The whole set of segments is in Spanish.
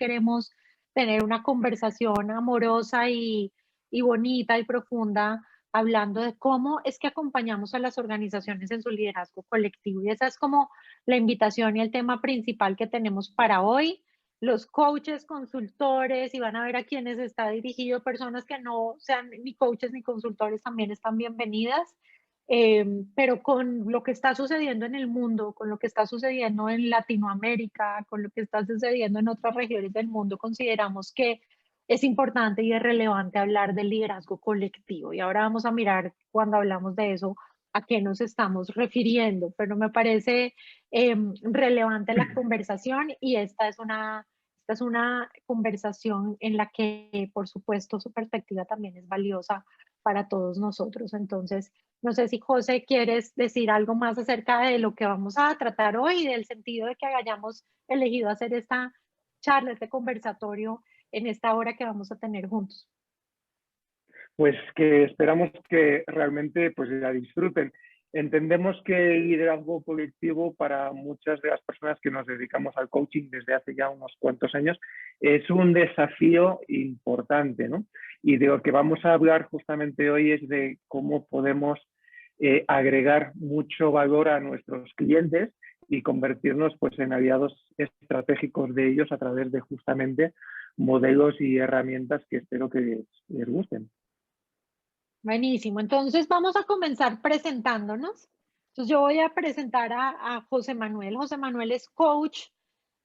queremos tener una conversación amorosa y bonita y profunda, hablando de cómo es que acompañamos a las organizaciones en su liderazgo colectivo. Y esa es como la invitación y el tema principal que tenemos para hoy. Los coaches, consultores, y van a ver a quienes está dirigido, personas que no sean ni coaches ni consultores, también están bienvenidas. Pero con lo que está sucediendo en el mundo, con lo que está sucediendo en Latinoamérica, con lo que está sucediendo en otras regiones del mundo, consideramos que es importante y es relevante hablar del liderazgo colectivo. Y ahora vamos a mirar cuando hablamos de eso a qué nos estamos refiriendo, pero me parece relevante la conversación y esta es una conversación en la que, por supuesto, su perspectiva también es valiosa para todos nosotros. Entonces, no sé si José quieres decir algo más acerca de lo que vamos a tratar hoy y del sentido de que hayamos elegido hacer esta charla, este conversatorio en esta hora que vamos a tener juntos. Pues que esperamos que realmente pues la disfruten. Entendemos que el liderazgo colectivo para muchas de las personas que nos dedicamos al coaching desde hace ya unos cuantos años es un desafío importante, ¿no? Y de lo que vamos a hablar justamente hoy es de cómo podemos agregar mucho valor a nuestros clientes y convertirnos pues en aliados estratégicos de ellos a través de justamente modelos y herramientas que espero que les gusten. Buenísimo. Entonces vamos a comenzar presentándonos. Entonces yo voy a presentar a José Manuel. José Manuel es coach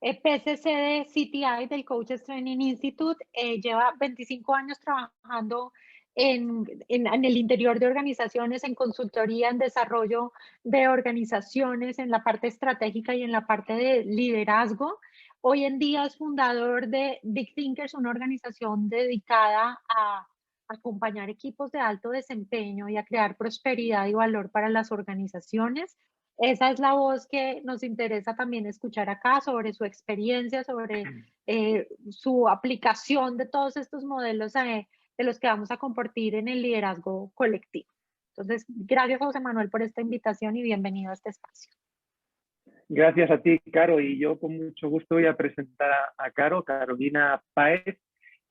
PCC de CTI, del Coaches Training Institute. Lleva 25 años trabajando en el interior de organizaciones, en consultoría, en desarrollo de organizaciones, en la parte estratégica y en la parte de liderazgo. Hoy en día es fundador de Big Thinkers, una organización dedicada a acompañar equipos de alto desempeño y a crear prosperidad y valor para las organizaciones. Esa es la voz que nos interesa también escuchar acá sobre su experiencia, sobre su aplicación de todos estos modelos de los que vamos a compartir en el liderazgo colectivo. Entonces, gracias José Manuel por esta invitación y bienvenido a este espacio. Gracias a ti, Caro, y yo con mucho gusto voy a presentar a Caro, Carolina Páez.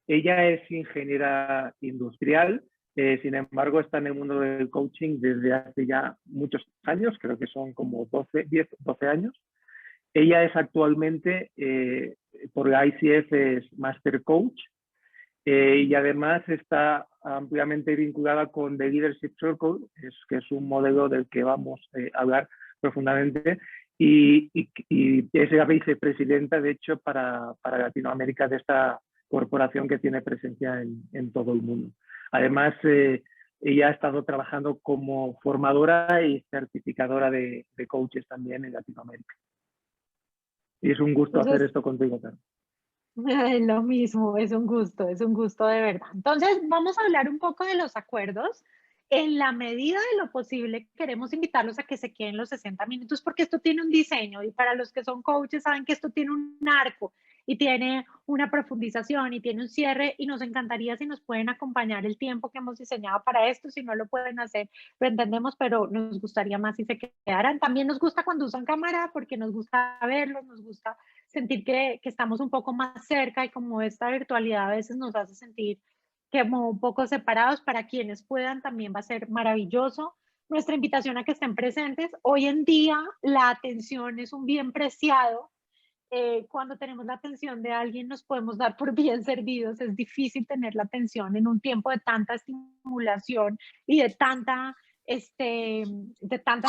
Ella es ingeniera industrial, sin embargo está en el mundo del coaching desde hace ya muchos años, creo que son como 10, 12 años. Ella es actualmente, por la ICF, es Master Coach y además está ampliamente vinculada con The Leadership Circle, que es un modelo del que vamos a hablar profundamente, y es la vicepresidenta, de hecho, para Latinoamérica de esta corporación que tiene presencia en todo el mundo. Además, ella ha estado trabajando como formadora y certificadora de coaches también en Latinoamérica. Y es un gusto hacer esto contigo, Caro. Lo mismo, es un gusto de verdad. Entonces, vamos a hablar un poco de los acuerdos. En la medida de lo posible, queremos invitarlos a que se queden los 60 minutos porque esto tiene un diseño y para los que son coaches saben que esto tiene un arco y tiene una profundización y tiene un cierre y nos encantaría si nos pueden acompañar el tiempo que hemos diseñado para esto. Si no lo pueden hacer, lo entendemos, pero nos gustaría más si se quedaran. También nos gusta cuando usan cámara porque nos gusta verlos, nos gusta sentir que estamos un poco más cerca y como esta virtualidad a veces nos hace sentir como un poco separados. Para quienes puedan también va a ser maravilloso. Nuestra invitación a que estén presentes. Hoy en día la atención es un bien preciado. Cuando tenemos la atención de alguien nos podemos dar por bien servidos. Es difícil tener la atención en un tiempo de tanta estimulación y de tantas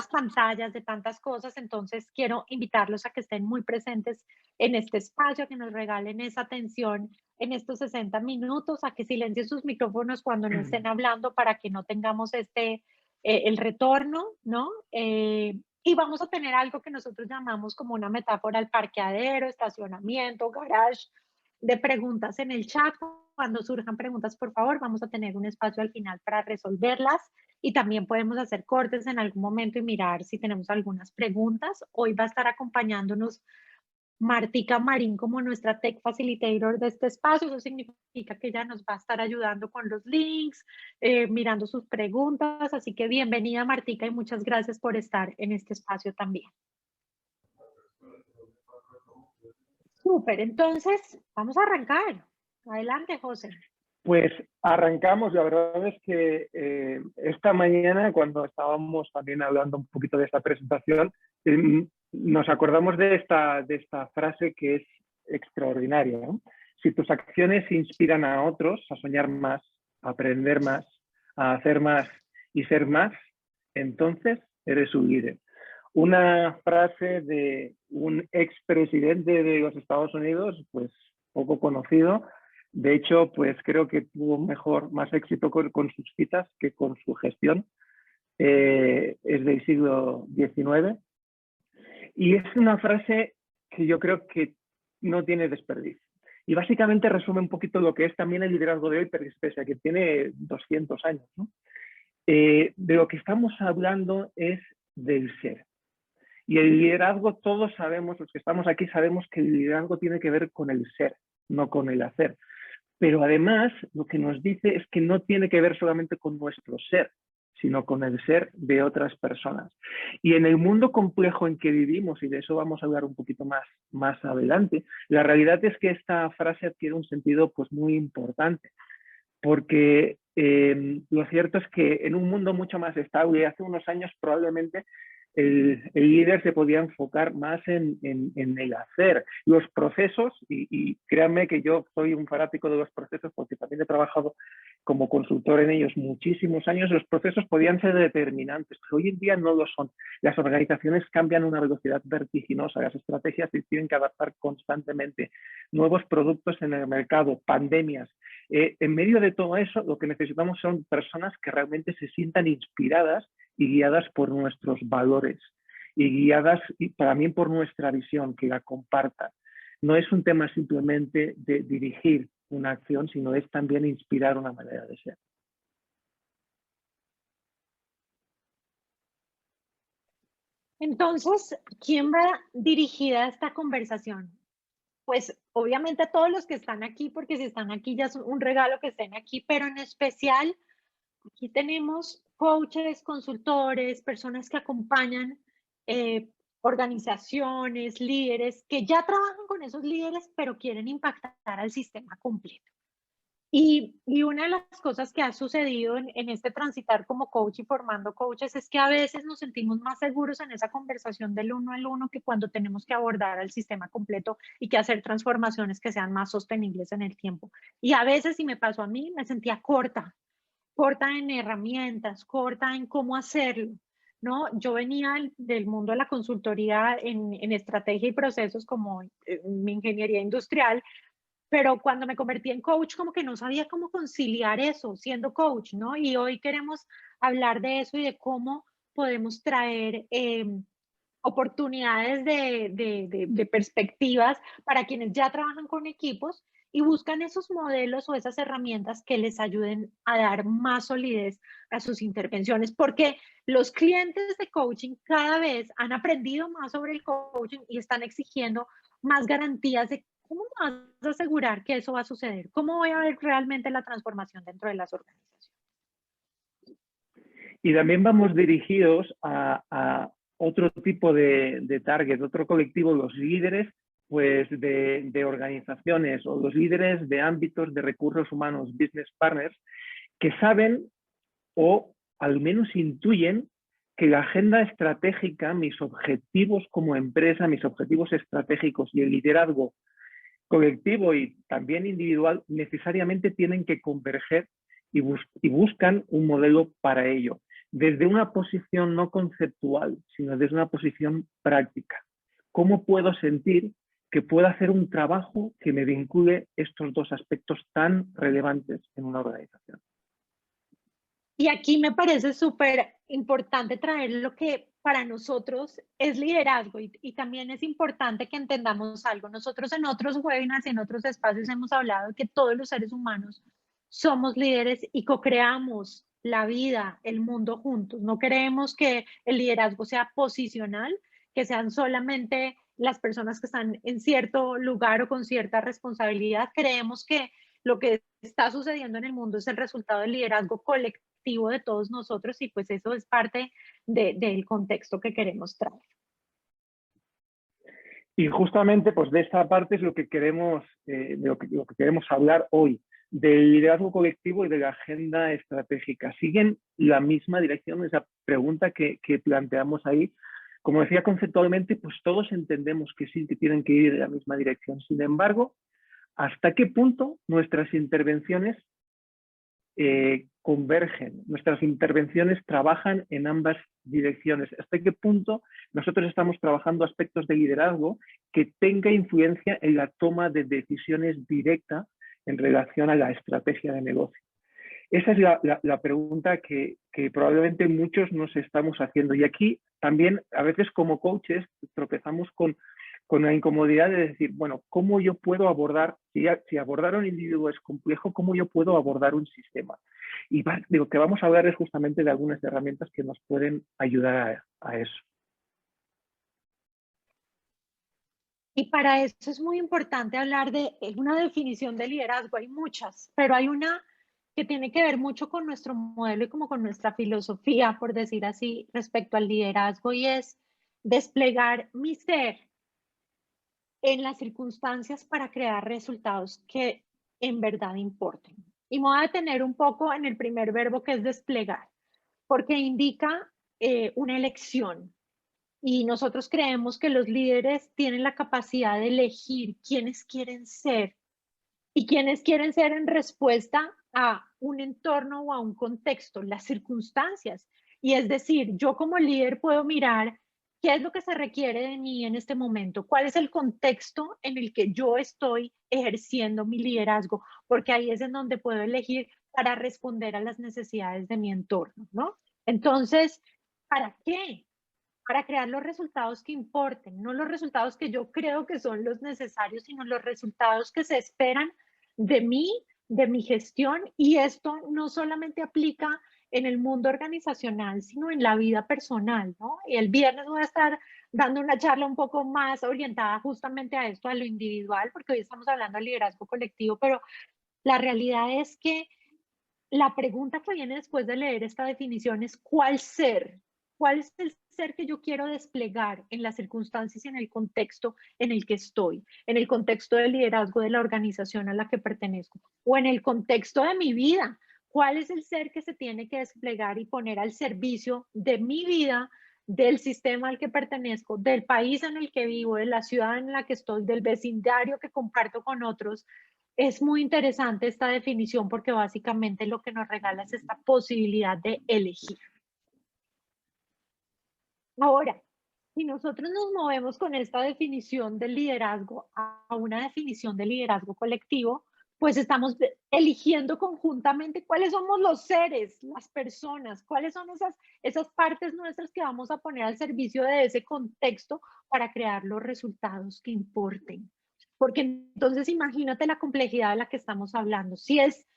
pantallas, de tantas cosas. Entonces quiero invitarlos a que estén muy presentes en este espacio, a que nos regalen esa atención en estos 60 minutos, a que silencien sus micrófonos cuando no estén hablando para que no tengamos el retorno, ¿no? Y vamos a tener algo que nosotros llamamos como una metáfora al parqueadero, estacionamiento, garage, de preguntas en el chat. Cuando surjan preguntas, por favor, vamos a tener un espacio al final para resolverlas y también podemos hacer cortes en algún momento y mirar si tenemos algunas preguntas. Hoy va a estar acompañándonos Martica Marín como nuestra Tech Facilitator de este espacio. Eso significa que ella nos va a estar ayudando con los links, mirando sus preguntas. Así que bienvenida, Martica, y muchas gracias por estar en este espacio también. Súper, entonces vamos a arrancar. Adelante, José. Pues arrancamos, la verdad es que esta mañana cuando estábamos también hablando un poquito de esta presentación, nos acordamos de esta frase que es extraordinaria, ¿no? Si tus acciones inspiran a otros a soñar más, a aprender más, a hacer más y ser más, entonces eres un líder. Una frase de un expresidente de los Estados Unidos, pues poco conocido. De hecho, pues creo que tuvo más éxito con sus citas que con su gestión. Es del siglo XIX. Y es una frase que yo creo que no tiene desperdicio. Y básicamente resume un poquito lo que es también el liderazgo de hoy, pero pese a que tiene 200 años, ¿no? De lo que estamos hablando es del ser. Y el liderazgo, todos sabemos, los que estamos aquí sabemos que el liderazgo tiene que ver con el ser, no con el hacer. Pero además lo que nos dice es que no tiene que ver solamente con nuestro ser, sino con el ser de otras personas. Y en el mundo complejo en que vivimos, y de eso vamos a hablar un poquito más adelante, la realidad es que esta frase adquiere un sentido pues muy importante, porque lo cierto es que en un mundo mucho más estable, hace unos años probablemente el líder se podía enfocar más en el hacer. Los procesos, y créanme que yo soy un fanático de los procesos porque también he trabajado como consultor en ellos muchísimos años, los procesos podían ser determinantes, pero hoy en día no lo son. Las organizaciones cambian a una velocidad vertiginosa, las estrategias se tienen que adaptar constantemente, nuevos productos en el mercado, pandemias. En medio de todo eso, lo que necesitamos son personas que realmente se sientan inspiradas y guiadas por nuestros valores y guiadas y también por nuestra visión, que la compartan. No es un tema simplemente de dirigir una acción, sino es también inspirar una manera de ser. Entonces, ¿quién va dirigida a esta conversación? Pues obviamente a todos los que están aquí, porque si están aquí ya es un regalo que estén aquí, pero en especial aquí tenemos coaches, consultores, personas que acompañan organizaciones, líderes que ya trabajan con esos líderes, pero quieren impactar al sistema completo. Y una de las cosas que ha sucedido en este transitar como coach y formando coaches es que a veces nos sentimos más seguros en esa conversación del uno al uno que cuando tenemos que abordar al sistema completo y que hacer transformaciones que sean más sostenibles en el tiempo. Y a veces, y me pasó a mí, me sentía corta en herramientas, corta en cómo hacerlo, ¿no? Yo venía del mundo de la consultoría en estrategia y procesos como mi ingeniería industrial, pero cuando me convertí en coach, como que no sabía cómo conciliar eso siendo coach, ¿no? Y hoy queremos hablar de eso y de cómo podemos traer oportunidades de perspectivas para quienes ya trabajan con equipos y buscan esos modelos o esas herramientas que les ayuden a dar más solidez a sus intervenciones, porque los clientes de coaching cada vez han aprendido más sobre el coaching y están exigiendo más garantías de cómo vas a asegurar que eso va a suceder, cómo voy a ver realmente la transformación dentro de las organizaciones. Y también vamos dirigidos a otro tipo de target, otro colectivo, los líderes pues, de organizaciones o los líderes de ámbitos de recursos humanos, business partners, que saben o al menos intuyen que la agenda estratégica, mis objetivos como empresa, mis objetivos estratégicos y el liderazgo colectivo y también individual necesariamente tienen que converger y buscan un modelo para ello, desde una posición no conceptual, sino desde una posición práctica. ¿Cómo puedo sentir que puedo hacer un trabajo que me vincule estos dos aspectos tan relevantes en una organización? Y aquí me parece súper importante traer lo que para nosotros es liderazgo y también es importante que entendamos algo. Nosotros en otros webinars y en otros espacios hemos hablado que todos los seres humanos somos líderes y co-creamos la vida, el mundo juntos. No queremos que el liderazgo sea posicional, que sean solamente las personas que están en cierto lugar o con cierta responsabilidad. Creemos que lo que está sucediendo en el mundo es el resultado del liderazgo colectivo de todos nosotros y pues eso es parte del contexto que queremos traer. Y justamente pues de esta parte es lo que queremos, lo que queremos hablar hoy, del liderazgo colectivo y de la agenda estratégica. Siguen la misma dirección, esa pregunta que planteamos ahí. Como decía conceptualmente, pues todos entendemos que sí, que tienen que ir en la misma dirección. Sin embargo, ¿hasta qué punto nuestras intervenciones convergen? Nuestras intervenciones trabajan en ambas direcciones. ¿Hasta qué punto nosotros estamos trabajando aspectos de liderazgo que tenga influencia en la toma de decisiones directa en relación a la estrategia de negocio? Esa es la pregunta que probablemente muchos nos estamos haciendo. Y aquí también a veces como coaches tropezamos con la incomodidad de decir, bueno, ¿cómo yo puedo abordar, si abordar a un individuo es complejo, cómo yo puedo abordar un sistema? Y de lo que vamos a hablar es justamente de algunas herramientas que nos pueden ayudar a eso. Y para eso es muy importante hablar de una definición de liderazgo. Hay muchas, pero hay una que tiene que ver mucho con nuestro modelo y como con nuestra filosofía, por decir así, respecto al liderazgo, y es desplegar mi ser en las circunstancias para crear resultados que en verdad importen. Y me voy a detener un poco en el primer verbo, que es desplegar, porque indica una elección. Y nosotros creemos que los líderes tienen la capacidad de elegir quiénes quieren ser y quiénes quieren ser en respuesta a un entorno o a un contexto, las circunstancias. Y es decir, yo como líder puedo mirar qué es lo que se requiere de mí en este momento, cuál es el contexto en el que yo estoy ejerciendo mi liderazgo, porque ahí es en donde puedo elegir para responder a las necesidades de mi entorno, ¿no? Entonces, ¿para qué? Para crear los resultados que importen, no los resultados que yo creo que son los necesarios, sino los resultados que se esperan de mí, de mi gestión. Y esto no solamente aplica en el mundo organizacional, sino en la vida personal, ¿no? Y el viernes voy a estar dando una charla un poco más orientada justamente a esto, a lo individual, porque hoy estamos hablando de liderazgo colectivo, pero la realidad es que la pregunta que viene después de leer esta definición es ¿cuál ser? ¿Cuál es el ser que yo quiero desplegar en las circunstancias y en el contexto en el que estoy? En el contexto de liderazgo de la organización a la que pertenezco o en el contexto de mi vida. ¿Cuál es el ser que se tiene que desplegar y poner al servicio de mi vida, del sistema al que pertenezco, del país en el que vivo, de la ciudad en la que estoy, del vecindario que comparto con otros? Es muy interesante esta definición porque básicamente lo que nos regala es esta posibilidad de elegir. Ahora, si nosotros nos movemos con esta definición del liderazgo a una definición de liderazgo colectivo, pues estamos eligiendo conjuntamente cuáles somos los seres, las personas, cuáles son esas partes nuestras que vamos a poner al servicio de ese contexto para crear los resultados que importen. Porque entonces imagínate la complejidad de la que estamos hablando. Si es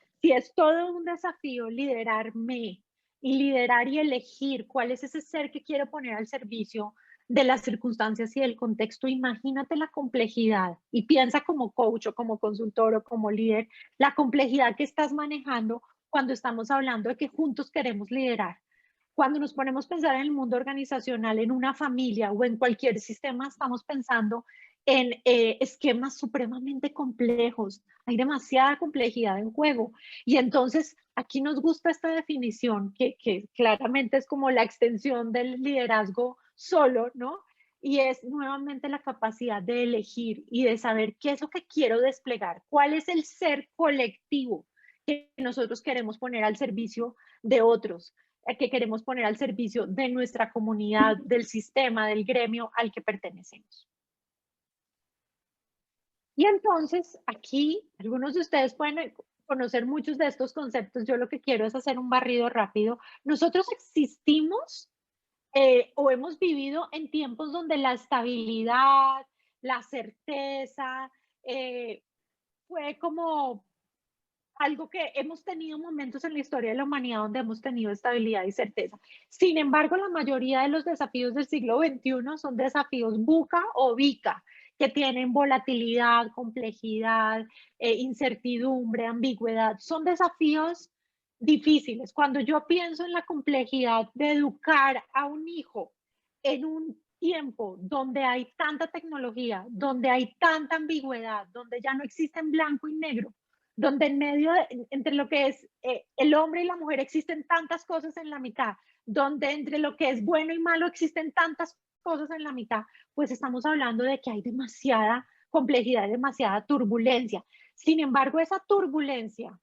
todo un desafío liderarme y liderar y elegir cuál es ese ser que quiero poner al servicio de las circunstancias y del contexto, imagínate la complejidad y piensa como coach o como consultor o como líder, la complejidad que estás manejando cuando estamos hablando de que juntos queremos liderar. Cuando nos ponemos a pensar en el mundo organizacional, en una familia o en cualquier sistema, estamos pensando en esquemas supremamente complejos. Hay demasiada complejidad en juego. Y entonces aquí nos gusta esta definición que claramente es como la extensión del liderazgo solo, ¿no? Y es nuevamente la capacidad de elegir y de saber qué es lo que quiero desplegar, cuál es el ser colectivo que nosotros queremos poner al servicio de otros, que queremos poner al servicio de nuestra comunidad, del sistema, del gremio al que pertenecemos. Y entonces aquí algunos de ustedes pueden conocer muchos de estos conceptos. Yo lo que quiero es hacer un barrido rápido. Nosotros existimos o hemos vivido en tiempos donde la estabilidad, la certeza, fue como algo que hemos tenido momentos en la historia de la humanidad donde hemos tenido estabilidad y certeza. Sin embargo, la mayoría de los desafíos del siglo XXI son desafíos buca o bica, que tienen volatilidad, complejidad, incertidumbre, ambigüedad. Son desafíos difíciles. Cuando yo pienso en la complejidad de educar a un hijo en un tiempo donde hay tanta tecnología, donde hay tanta ambigüedad, donde ya no existen blanco y negro, donde en medio entre lo que es el hombre y la mujer existen tantas cosas en la mitad, donde entre lo que es bueno y malo existen tantas cosas en la mitad, pues estamos hablando de que hay demasiada complejidad, demasiada turbulencia. Sin embargo, esa turbulencia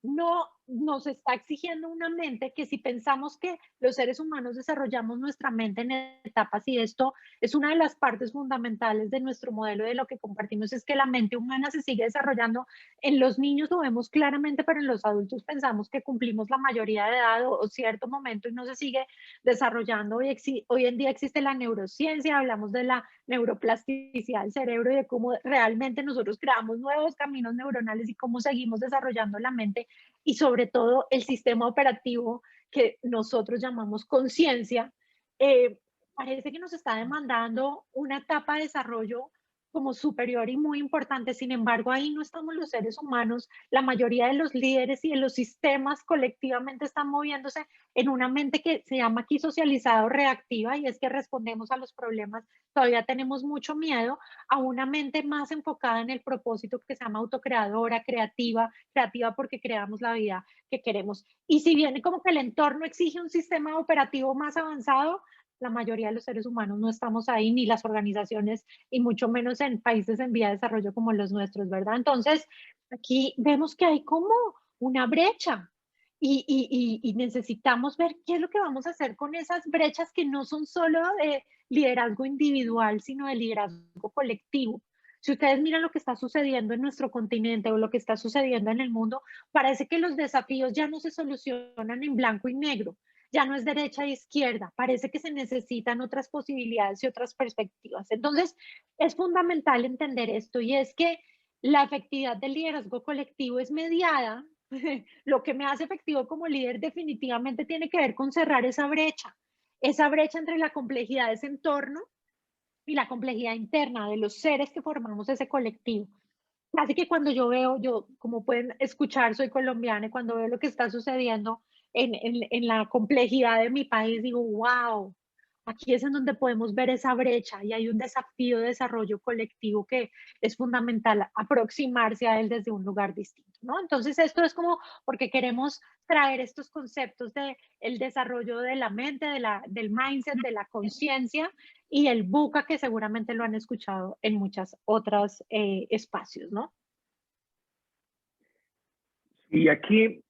no nos está exigiendo una mente que, si pensamos que los seres humanos desarrollamos nuestra mente en etapas, y esto es una de las partes fundamentales de nuestro modelo, de lo que compartimos, es que la mente humana se sigue desarrollando. En los niños lo vemos claramente, pero en los adultos pensamos que cumplimos la mayoría de edad o cierto momento y no se sigue desarrollando. Hoy en día existe la neurociencia, hablamos de la neuroplasticidad del cerebro y de cómo realmente nosotros creamos nuevos caminos neuronales y cómo seguimos desarrollando la mente, y sobre todo el sistema operativo que nosotros llamamos conciencia. Parece que nos está demandando una etapa de desarrollo como superior y muy importante. Sin embargo, ahí no estamos los seres humanos. La mayoría de los líderes y de los sistemas colectivamente están moviéndose en una mente que se llama aquí socializada o reactiva, y es que respondemos a los problemas. Todavía tenemos mucho miedo a una mente más enfocada en el propósito, que se llama autocreadora, creativa, creativa porque creamos la vida que queremos. Y si bien como que el entorno exige un sistema operativo más avanzado, la mayoría de los seres humanos no estamos ahí, ni las organizaciones, y mucho menos en países en vía de desarrollo como los nuestros, ¿verdad? Entonces, aquí vemos que hay como una brecha, y necesitamos ver qué es lo que vamos a hacer con esas brechas que no son solo de liderazgo individual, sino de liderazgo colectivo. Si ustedes miran lo que está sucediendo en nuestro continente o lo que está sucediendo en el mundo, parece que los desafíos ya no se solucionan en blanco y negro, ya no es derecha e izquierda, parece que se necesitan otras posibilidades y otras perspectivas. Entonces, es fundamental entender esto, y es que la efectividad del liderazgo colectivo es mediada. Lo que me hace efectivo como líder definitivamente tiene que ver con cerrar esa brecha entre la complejidad de ese entorno y la complejidad interna de los seres que formamos ese colectivo. Así que cuando yo veo, yo, como pueden escuchar, soy colombiana, y cuando veo lo que está sucediendo en la complejidad de mi país, digo, wow, aquí es en donde podemos ver esa brecha, y hay un desafío de desarrollo colectivo que es fundamental aproximarse a él desde un lugar distinto, ¿no? Entonces, esto es como porque queremos traer estos conceptos de el desarrollo de la mente, del mindset, de la conciencia, y el buca, que seguramente lo han escuchado en muchas otras espacios, ¿no? Y aquí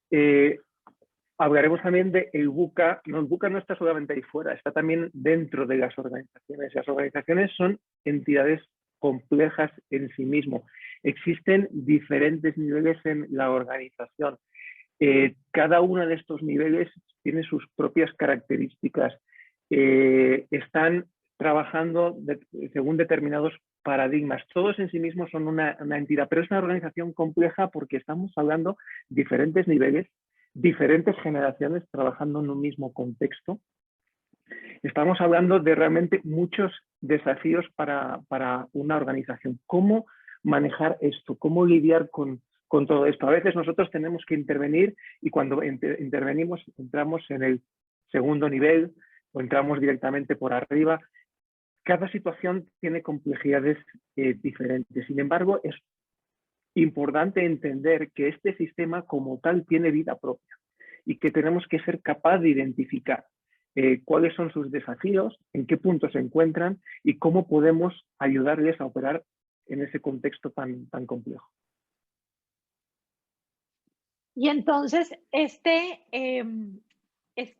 hablaremos también de el buca. No, el buca no está solamente ahí fuera, está también dentro de las organizaciones. Las organizaciones son entidades complejas en sí mismo. Existen diferentes niveles en la organización. Cada uno de estos niveles tiene sus propias características. Están trabajando según determinados paradigmas. Todos en sí mismos son una entidad, pero es una organización compleja porque estamos hablando de diferentes niveles, diferentes generaciones trabajando en un mismo contexto. Estamos hablando de realmente muchos desafíos para una organización. ¿Cómo manejar esto? ¿Cómo lidiar con todo esto? A veces nosotros tenemos que intervenir, y cuando intervenimos entramos en el segundo nivel o entramos directamente por arriba. Cada situación tiene complejidades diferentes. Sin embargo, es importante entender que este sistema como tal tiene vida propia y que tenemos que ser capaz de identificar cuáles son sus desafíos, en qué punto se encuentran y cómo podemos ayudarles a operar en ese contexto tan complejo. Y entonces, esto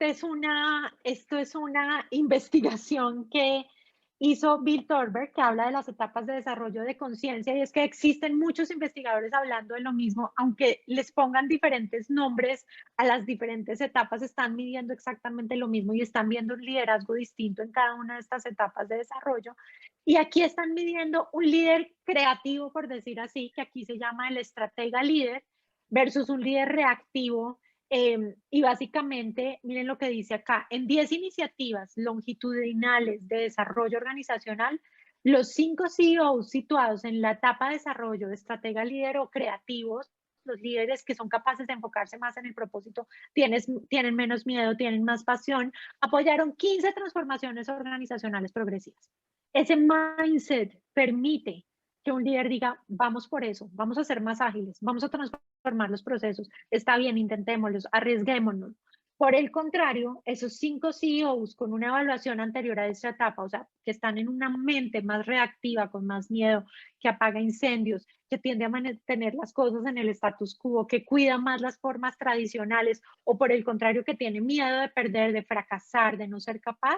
es una investigación que hizo Bill Thorberg, que habla de las etapas de desarrollo de conciencia, y es que existen muchos investigadores hablando de lo mismo, aunque les pongan diferentes nombres a las diferentes etapas, están midiendo exactamente lo mismo y están viendo un liderazgo distinto en cada una de estas etapas de desarrollo. Y aquí están midiendo un líder creativo, por decir así, que aquí se llama el estratega líder, versus un líder reactivo. Y básicamente, miren lo que dice acá, en 10 iniciativas longitudinales de desarrollo organizacional, los 5 CEOs situados en la etapa de desarrollo de estratega líder o creativos los líderes que son capaces de enfocarse más en el propósito, tienen menos miedo, tienen más pasión, apoyaron 15 transformaciones organizacionales progresivas. Ese mindset permite que un líder diga, vamos por eso, vamos a ser más ágiles, vamos a transformar los procesos, está bien, intentémoslos, arriesguémonos. Por el contrario, esos 5 CEOs con una evaluación anterior a esta etapa, o sea, que están en una mente más reactiva, con más miedo, que apaga incendios, que tiende a mantener las cosas en el status quo, que cuida más las formas tradicionales, o por el contrario, que tiene miedo de perder, de fracasar, de no ser capaz,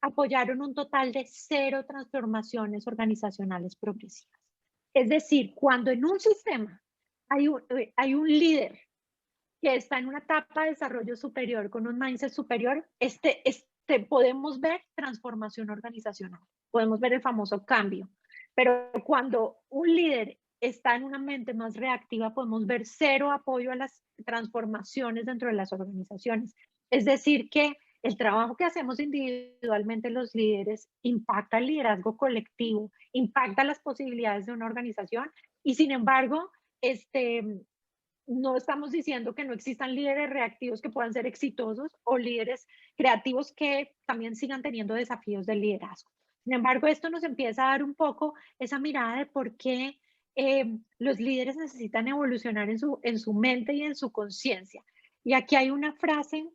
apoyaron un total de 0 transformaciones organizacionales progresivas. Es decir, cuando en un sistema hay un líder que está en una etapa de desarrollo superior, con un mindset superior, podemos ver transformación organizacional, podemos ver el famoso cambio. Pero cuando un líder está en una mente más reactiva, podemos ver 0 apoyo a las transformaciones dentro de las organizaciones. Es decir, que el trabajo que hacemos individualmente los líderes impacta el liderazgo colectivo, impacta las posibilidades de una organización y sin embargo, no estamos diciendo que no existan líderes reactivos que puedan ser exitosos o líderes creativos que también sigan teniendo desafíos del liderazgo. Sin embargo, esto nos empieza a dar un poco esa mirada de por qué los líderes necesitan evolucionar en su mente y en su conciencia. Y aquí hay una frase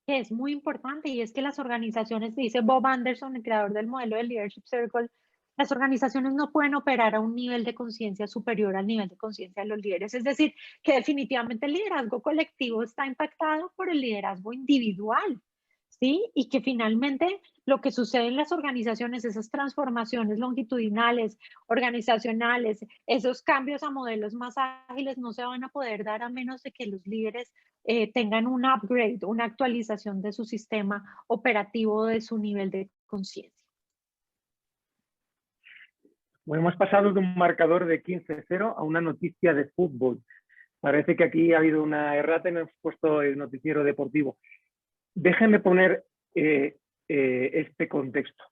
que es muy importante y es que las organizaciones, dice Bob Anderson, el creador del modelo del Leadership Circle, las organizaciones no pueden operar a un nivel de conciencia superior al nivel de conciencia de los líderes. Es decir, que definitivamente el liderazgo colectivo está impactado por el liderazgo individual, ¿sí? Y que finalmente lo que sucede en las organizaciones, esas transformaciones longitudinales, organizacionales, esos cambios a modelos más ágiles no se van a poder dar a menos de que los líderes tengan un upgrade, una actualización de su sistema operativo, de su nivel de conciencia. Bueno, hemos pasado de un marcador de 15-0 a una noticia de fútbol. Parece que aquí ha habido una errata y no hemos puesto el noticiero deportivo. Déjenme poner este contexto.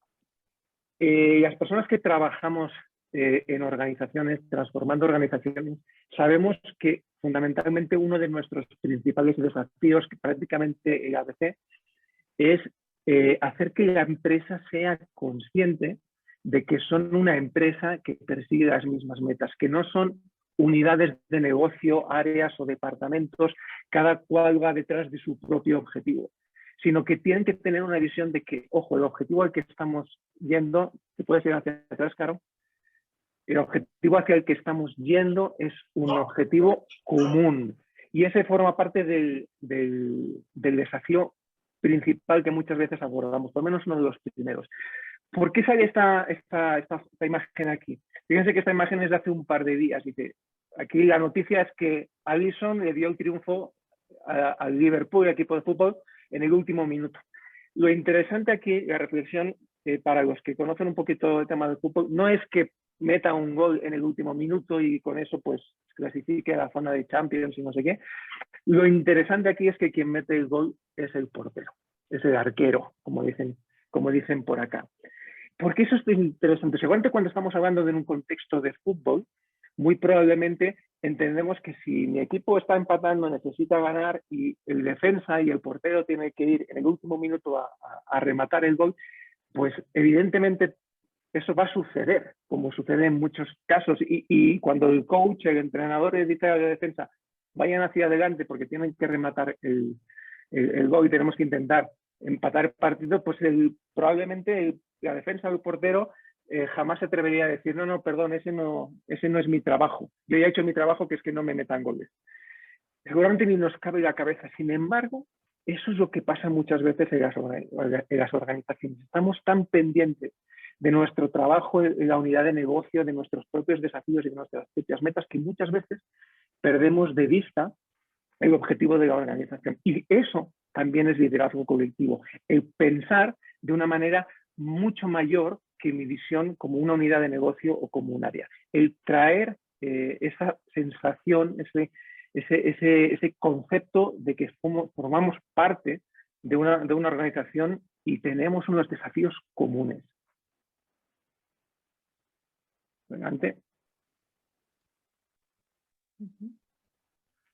Las personas que trabajamos en organizaciones, transformando organizaciones, sabemos que fundamentalmente uno de nuestros principales desafíos, que prácticamente el ABC, es hacer que la empresa sea consciente de que son una empresa que persigue las mismas metas, que no son unidades de negocio, áreas o departamentos, cada cual va detrás de su propio objetivo, sino que tienen que tener una visión de que, ojo, el objetivo al que estamos yendo, ¿te puedes ir hacia atrás, Caro? El objetivo hacia el que estamos yendo es un objetivo común y ese forma parte del desafío principal que muchas veces abordamos, por lo menos uno de los primeros. ¿Por qué sale esta imagen aquí? Fíjense que esta imagen es de hace un par de días. Dice, aquí la noticia es que Alisson le dio el triunfo al Liverpool, el equipo de fútbol, en el último minuto. Lo interesante aquí, la reflexión, para los que conocen un poquito el tema del fútbol, no es que meta un gol en el último minuto y con eso pues clasifique a la zona de Champions y no sé qué. Lo interesante aquí es que quien mete el gol es el portero, es el arquero, como dicen por acá. ¿Por qué eso es interesante? Seguramente cuando estamos hablando de un contexto de fútbol, muy probablemente entendemos que si mi equipo está empatando, necesita ganar y el defensa y el portero tienen que ir en el último minuto a rematar el gol, pues evidentemente eso va a suceder, como sucede en muchos casos. Y cuando el coach, el entrenador le dice a la defensa, vayan hacia adelante porque tienen que rematar el gol y tenemos que intentar empatar el partido, pues probablemente la defensa del portero jamás se atrevería a decir, no, perdón, ese no es mi trabajo. Yo ya he hecho mi trabajo, que es que no me metan goles. Seguramente ni nos cabe la cabeza. Sin embargo, eso es lo que pasa muchas veces en las organizaciones. Estamos tan pendientes de nuestro trabajo en la unidad de negocio, de nuestros propios desafíos y de nuestras propias metas, que muchas veces perdemos de vista el objetivo de la organización. Y eso también es liderazgo colectivo, el pensar de una manera mucho mayor que mi visión como una unidad de negocio o como un área. El traer esa sensación, ese concepto de que formamos parte de una organización y tenemos unos desafíos comunes. Adelante.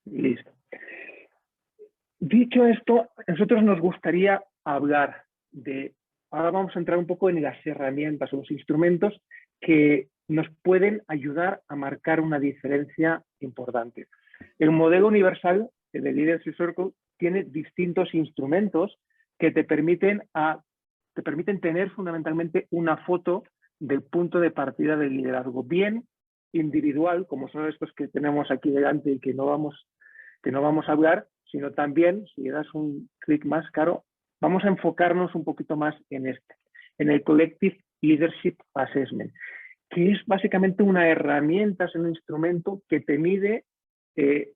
Listo. Dicho esto, a nosotros nos gustaría hablar de, ahora vamos a entrar un poco en las herramientas o los instrumentos que nos pueden ayudar a marcar una diferencia importante. El modelo universal de Leadership Circle tiene distintos instrumentos que te permiten tener fundamentalmente una foto del punto de partida del liderazgo, bien individual, como son estos que tenemos aquí delante y que no vamos a hablar, sino también, si le das un clic más, Caro, vamos a enfocarnos un poquito más en el Collective Leadership Assessment, que es básicamente una herramienta, es un instrumento que te mide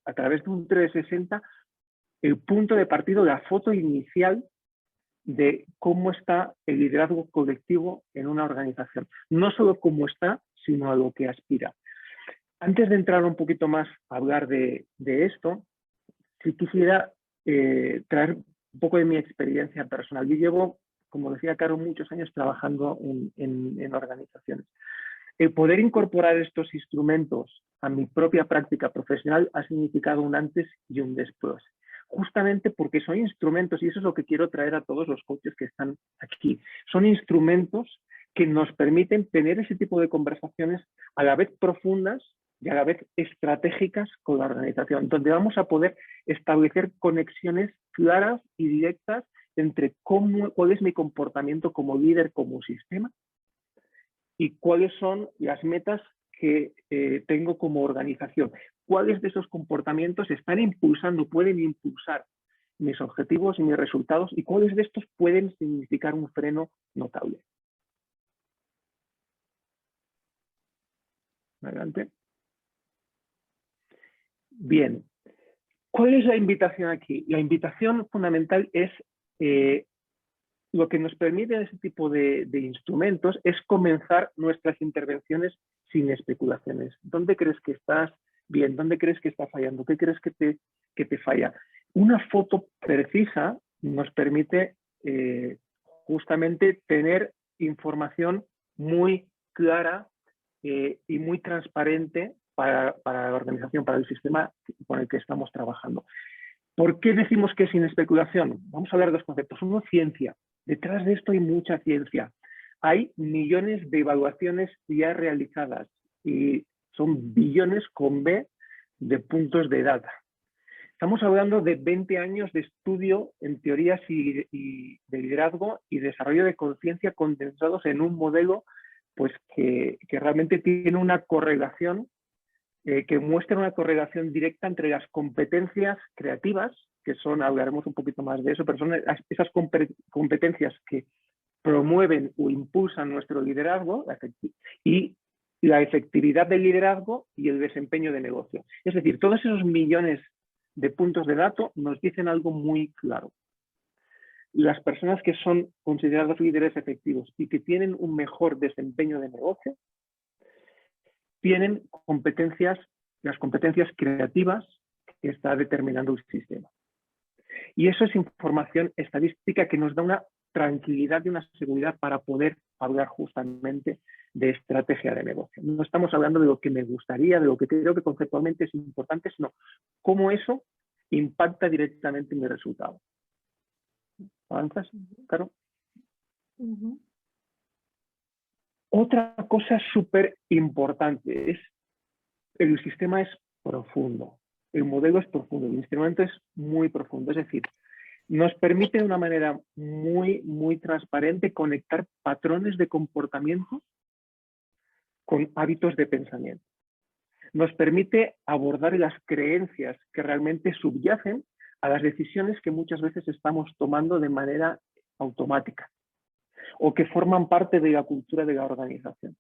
a través de un 360 el punto de partida, la foto inicial de cómo está el liderazgo colectivo en una organización. No solo cómo está, sino a lo que aspira. Antes de entrar un poquito más a hablar de esto, si quisiera traer un poco de mi experiencia personal. Yo llevo, como decía Caro, muchos años trabajando en organizaciones. El poder incorporar estos instrumentos a mi propia práctica profesional ha significado un antes y un después. Justamente porque son instrumentos, y eso es lo que quiero traer a todos los coaches que están aquí, son instrumentos que nos permiten tener ese tipo de conversaciones a la vez profundas y a la vez estratégicas con la organización, donde vamos a poder establecer conexiones claras y directas entre cuál es mi comportamiento como líder, como sistema, y cuáles son las metas que tengo como organización. ¿Cuáles de esos comportamientos están impulsando, pueden impulsar mis objetivos y mis resultados? ¿Y cuáles de estos pueden significar un freno notable? Adelante. Bien. ¿Cuál es la invitación aquí? La invitación fundamental es lo que nos permite ese tipo de instrumentos es comenzar nuestras intervenciones sin especulaciones. ¿Dónde crees que estás bien? ¿Dónde crees que está fallando? ¿Qué crees que te falla? Una foto precisa nos permite justamente tener información muy clara y muy transparente para la organización, para el sistema con el que estamos trabajando. ¿Por qué decimos que es sin especulación? Vamos a hablar de dos conceptos. Uno, ciencia. Detrás de esto hay mucha ciencia. Hay millones de evaluaciones ya realizadas y son billones con B de puntos de data. Estamos hablando de 20 años de estudio en teorías y de liderazgo y desarrollo de conciencia condensados en un modelo pues, que realmente tiene una correlación, que muestra una correlación directa entre las competencias creativas, que son, hablaremos un poquito más de eso, pero son esas competencias que promueven o impulsan nuestro liderazgo y la efectividad del liderazgo y el desempeño de negocio. Es decir, todos esos millones de puntos de datos nos dicen algo muy claro. Las personas que son considerados líderes efectivos y que tienen un mejor desempeño de negocio tienen las competencias creativas que está determinando el sistema. Y eso es información estadística que nos da una tranquilidad y una seguridad para poder hablar justamente de estrategia de negocio. No estamos hablando de lo que me gustaría, de lo que creo que conceptualmente es importante, sino cómo eso impacta directamente en mi resultado. ¿Avanzas, Caro? Otra cosa súper importante es el sistema es profundo, el modelo es profundo, el instrumento es muy profundo, es decir, nos permite de una manera muy, muy transparente conectar patrones de comportamiento con hábitos de pensamiento. Nos permite abordar las creencias que realmente subyacen a las decisiones que muchas veces estamos tomando de manera automática o que forman parte de la cultura de la organización.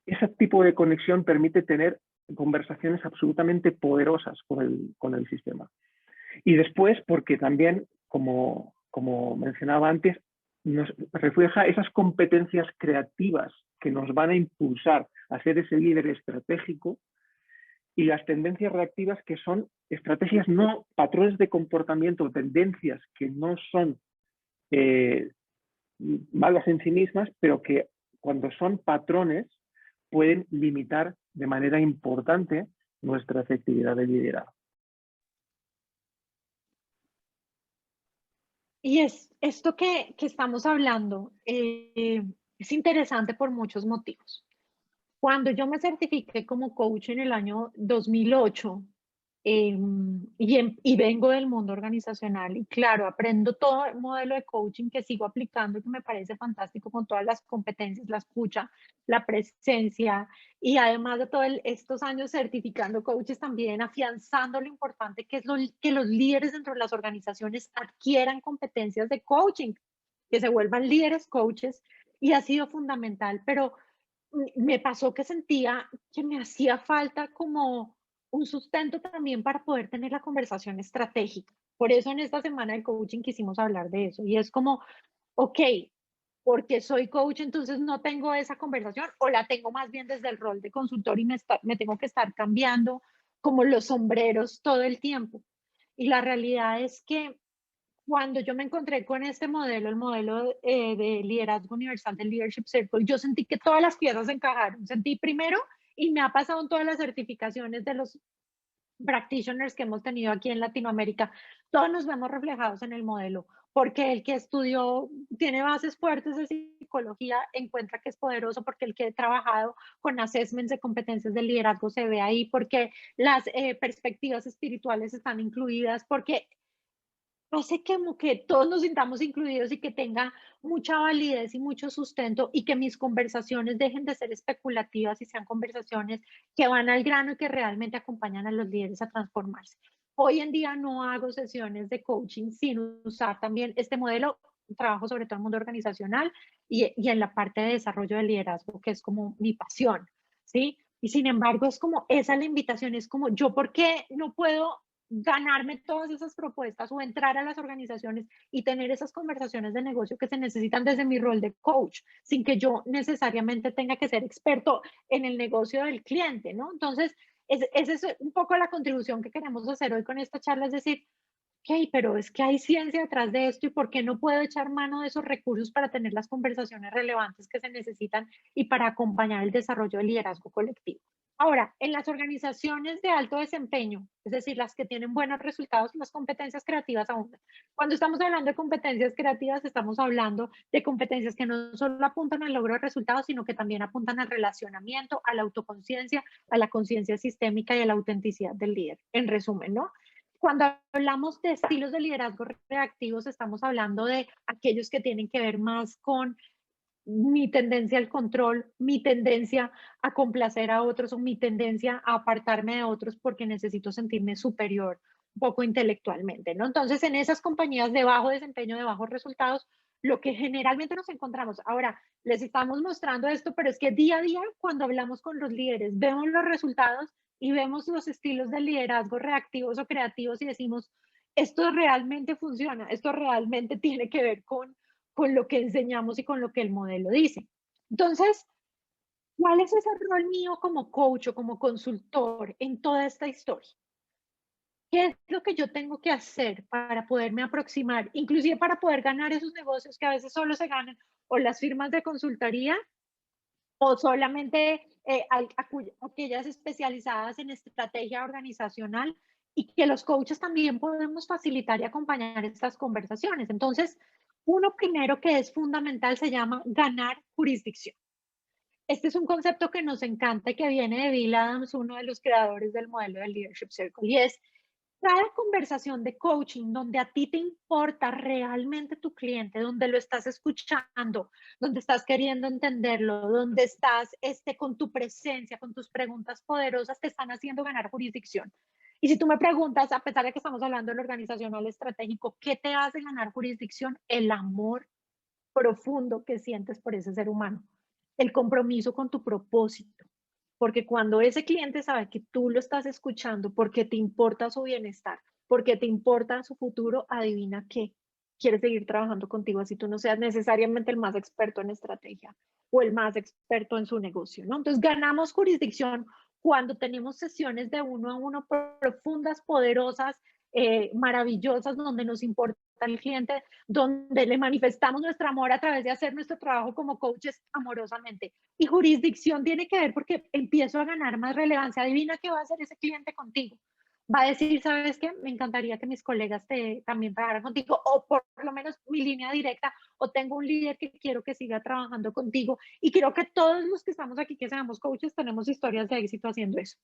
Ese tipo de conexión permite tener conversaciones absolutamente poderosas con el sistema. Y después, porque también, como mencionaba antes, nos refleja esas competencias creativas que nos van a impulsar a ser ese líder estratégico, y las tendencias reactivas, que son estrategias, no patrones de comportamiento, tendencias que no son malas en sí mismas, pero que cuando son patrones pueden limitar de manera importante nuestra efectividad de liderazgo. Y es esto que estamos hablando, es interesante por muchos motivos. Cuando yo me certifiqué como coach en el año 2008, y vengo del mundo organizacional y claro, aprendo todo el modelo de coaching que sigo aplicando y que me parece fantástico con todas las competencias, la escucha, la presencia y además de todos estos años certificando coaches también, afianzando lo importante que es que los líderes dentro de las organizaciones adquieran competencias de coaching, que se vuelvan líderes coaches y ha sido fundamental, pero me pasó que sentía que me hacía falta como un sustento también para poder tener la conversación estratégica. Por eso en esta semana de coaching quisimos hablar de eso. Y es como, ok, porque soy coach, entonces no tengo esa conversación o la tengo más bien desde el rol de consultor y me tengo que estar cambiando como los sombreros todo el tiempo. Y la realidad es que cuando yo me encontré con este modelo, el modelo de liderazgo universal del Leadership Circle, yo sentí que todas las piezas encajaron. Sentí primero, y me ha pasado en todas las certificaciones de los practitioners que hemos tenido aquí en Latinoamérica, todos nos vemos reflejados en el modelo, porque el que estudió, tiene bases fuertes de psicología, encuentra que es poderoso, porque el que ha trabajado con assessments de competencias de liderazgo se ve ahí, porque las perspectivas espirituales están incluidas, porque hace como que todos nos sintamos incluidos y que tenga mucha validez y mucho sustento y que mis conversaciones dejen de ser especulativas y sean conversaciones que van al grano y que realmente acompañan a los líderes a transformarse. Hoy en día no hago sesiones de coaching sin usar también este modelo. Trabajo sobre todo en el mundo organizacional y en la parte de desarrollo de liderazgo, que es como mi pasión, ¿sí? Y sin embargo, es como esa la invitación, es como yo, ¿por qué no puedo ganarme todas esas propuestas o entrar a las organizaciones y tener esas conversaciones de negocio que se necesitan desde mi rol de coach, sin que yo necesariamente tenga que ser experto en el negocio del cliente, ¿no? Entonces, esa es un poco la contribución que queremos hacer hoy con esta charla, es decir, ok, pero es que hay ciencia detrás de esto y por qué no puedo echar mano de esos recursos para tener las conversaciones relevantes que se necesitan y para acompañar el desarrollo del liderazgo colectivo. Ahora, en las organizaciones de alto desempeño, es decir, las que tienen buenos resultados, las competencias creativas abundan. Cuando estamos hablando de competencias creativas, estamos hablando de competencias que no solo apuntan al logro de resultados, sino que también apuntan al relacionamiento, a la autoconciencia, a la conciencia sistémica y a la autenticidad del líder. En resumen, ¿no? Cuando hablamos de estilos de liderazgo reactivos, estamos hablando de aquellos que tienen que ver más con mi tendencia al control, mi tendencia a complacer a otros o mi tendencia a apartarme de otros porque necesito sentirme superior un poco intelectualmente, ¿no? Entonces, en esas compañías de bajo desempeño, de bajos resultados, lo que generalmente nos encontramos, ahora les estamos mostrando esto, pero es que día a día, cuando hablamos con los líderes, vemos los resultados y vemos los estilos de liderazgo reactivos o creativos y decimos, esto realmente funciona, esto realmente tiene que ver con lo que enseñamos y con lo que el modelo dice. Entonces, ¿cuál es ese rol mío como coach o como consultor en toda esta historia? ¿Qué es lo que yo tengo que hacer para poderme aproximar, inclusive para poder ganar esos negocios que a veces solo se ganan o las firmas de consultoría o solamente aquellas especializadas en estrategia organizacional y que los coaches también podemos facilitar y acompañar estas conversaciones? Entonces, uno primero que es fundamental se llama ganar jurisdicción. Este es un concepto que nos encanta y que viene de Bill Adams, uno de los creadores del modelo del Leadership Circle, y es cada conversación de coaching donde a ti te importa realmente tu cliente, donde lo estás escuchando, donde estás queriendo entenderlo, donde estás con tu presencia, con tus preguntas poderosas, te están haciendo ganar jurisdicción. Y si tú me preguntas, a pesar de que estamos hablando del organizacional estratégico, ¿qué te hace ganar jurisdicción? El amor profundo que sientes por ese ser humano, el compromiso con tu propósito, porque cuando ese cliente sabe que tú lo estás escuchando porque te importa su bienestar, porque te importa su futuro, adivina qué, quiere seguir trabajando contigo así tú no seas necesariamente el más experto en estrategia o el más experto en su negocio, ¿no? Entonces ganamos jurisdicción cuando tenemos sesiones de uno a uno profundas, poderosas, maravillosas, donde nos importa el cliente, donde le manifestamos nuestro amor a través de hacer nuestro trabajo como coaches amorosamente. Y jurisdicción tiene que ver porque empiezo a ganar más relevancia. Adivina qué va a hacer ese cliente contigo. va a decir, ¿sabes qué? Me encantaría que mis colegas también trabajaran contigo, o por lo menos mi línea directa, o tengo un líder que quiero que siga trabajando contigo. Y creo que todos los que estamos aquí, que seamos coaches, tenemos historias de éxito haciendo eso.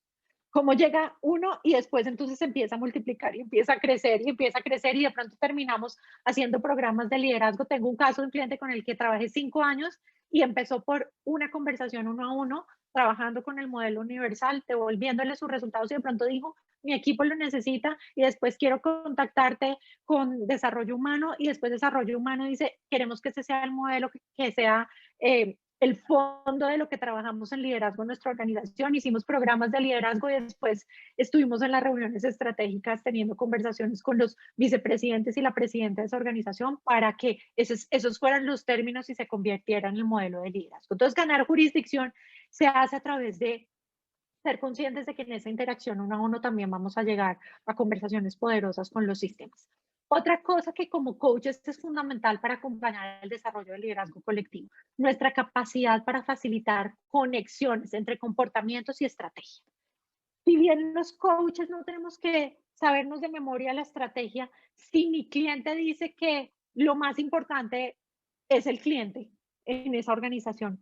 Cómo llega uno y después entonces empieza a multiplicar y empieza a crecer y empieza a crecer y de pronto terminamos haciendo programas de liderazgo. Tengo un caso de un cliente con el que trabajé 5 años y empezó por una conversación uno a uno, trabajando con el modelo universal, devolviéndole sus resultados y de pronto dijo, mi equipo lo necesita y después quiero contactarte con desarrollo humano y después desarrollo humano dice, queremos que ese sea el modelo, que sea el fondo de lo que trabajamos en liderazgo en nuestra organización. Hicimos programas de liderazgo y después estuvimos en las reuniones estratégicas teniendo conversaciones con los vicepresidentes y la presidenta de esa organización para que esos fueran los términos y se convirtieran en el modelo de liderazgo. Entonces, ganar jurisdicción se hace a través de ser conscientes de que en esa interacción uno a uno también vamos a llegar a conversaciones poderosas con los sistemas. Otra cosa que como coaches es fundamental para acompañar el desarrollo del liderazgo colectivo, nuestra capacidad para facilitar conexiones entre comportamientos y estrategia. Si bien los coaches no tenemos que sabernos de memoria la estrategia, si mi cliente dice que lo más importante es el cliente en esa organización,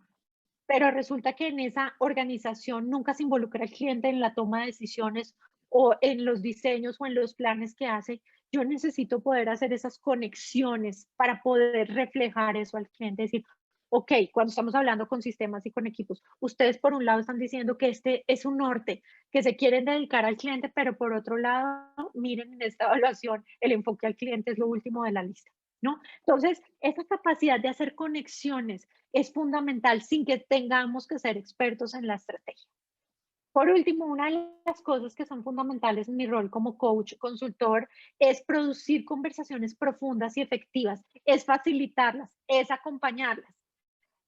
pero resulta que en esa organización nunca se involucra el cliente en la toma de decisiones o en los diseños o en los planes que hace. Yo necesito poder hacer esas conexiones para poder reflejar eso al cliente, decir, ok, cuando estamos hablando con sistemas y con equipos, ustedes por un lado están diciendo que este es un norte, que se quieren dedicar al cliente, pero por otro lado, miren en esta evaluación, el enfoque al cliente es lo último de la lista, ¿no? Entonces, esa capacidad de hacer conexiones es fundamental sin que tengamos que ser expertos en la estrategia. Por último, una de las cosas que son fundamentales en mi rol como coach, consultor, es producir conversaciones profundas y efectivas, es facilitarlas, es acompañarlas.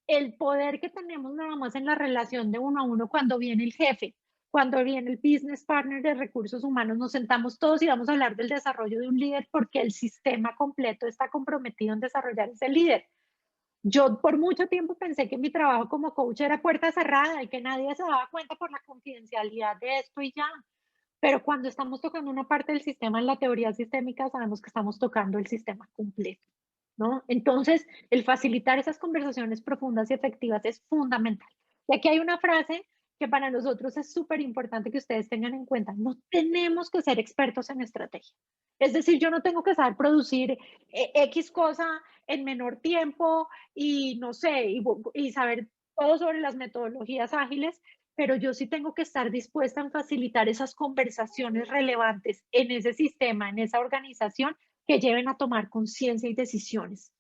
El poder que tenemos nada más en la relación de uno a uno cuando viene el jefe, cuando viene el business partner de recursos humanos, nos sentamos todos y vamos a hablar del desarrollo de un líder porque el sistema completo está comprometido en desarrollar ese líder. Yo por mucho tiempo pensé que mi trabajo como coach era puerta cerrada y que nadie se daba cuenta por la confidencialidad de esto y ya. Pero cuando estamos tocando una parte del sistema en la teoría sistémica, sabemos que estamos tocando el sistema completo, ¿no? Entonces, el facilitar esas conversaciones profundas y efectivas es fundamental. Y aquí hay una frase que para nosotros es súper importante que ustedes tengan en cuenta. No tenemos que ser expertos en estrategia. Es decir, yo no tengo que saber producir X cosa en menor tiempo y no sé, y saber todo sobre las metodologías ágiles, pero yo sí tengo que estar dispuesta a facilitar esas conversaciones relevantes en ese sistema, en esa organización, que lleven a tomar conciencia y decisiones,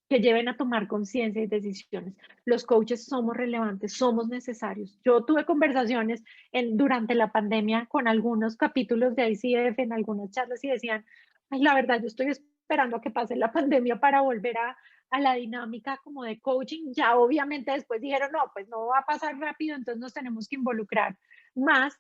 que lleven a tomar conciencia y decisiones. Los coaches somos relevantes, somos necesarios. Yo tuve conversaciones durante la pandemia con algunos capítulos de ICF en algunas charlas y decían, ay, la verdad, yo estoy esperando a que pase la pandemia para volver a la dinámica como de coaching. Ya obviamente después dijeron, no, pues no va a pasar rápido, entonces nos tenemos que involucrar más.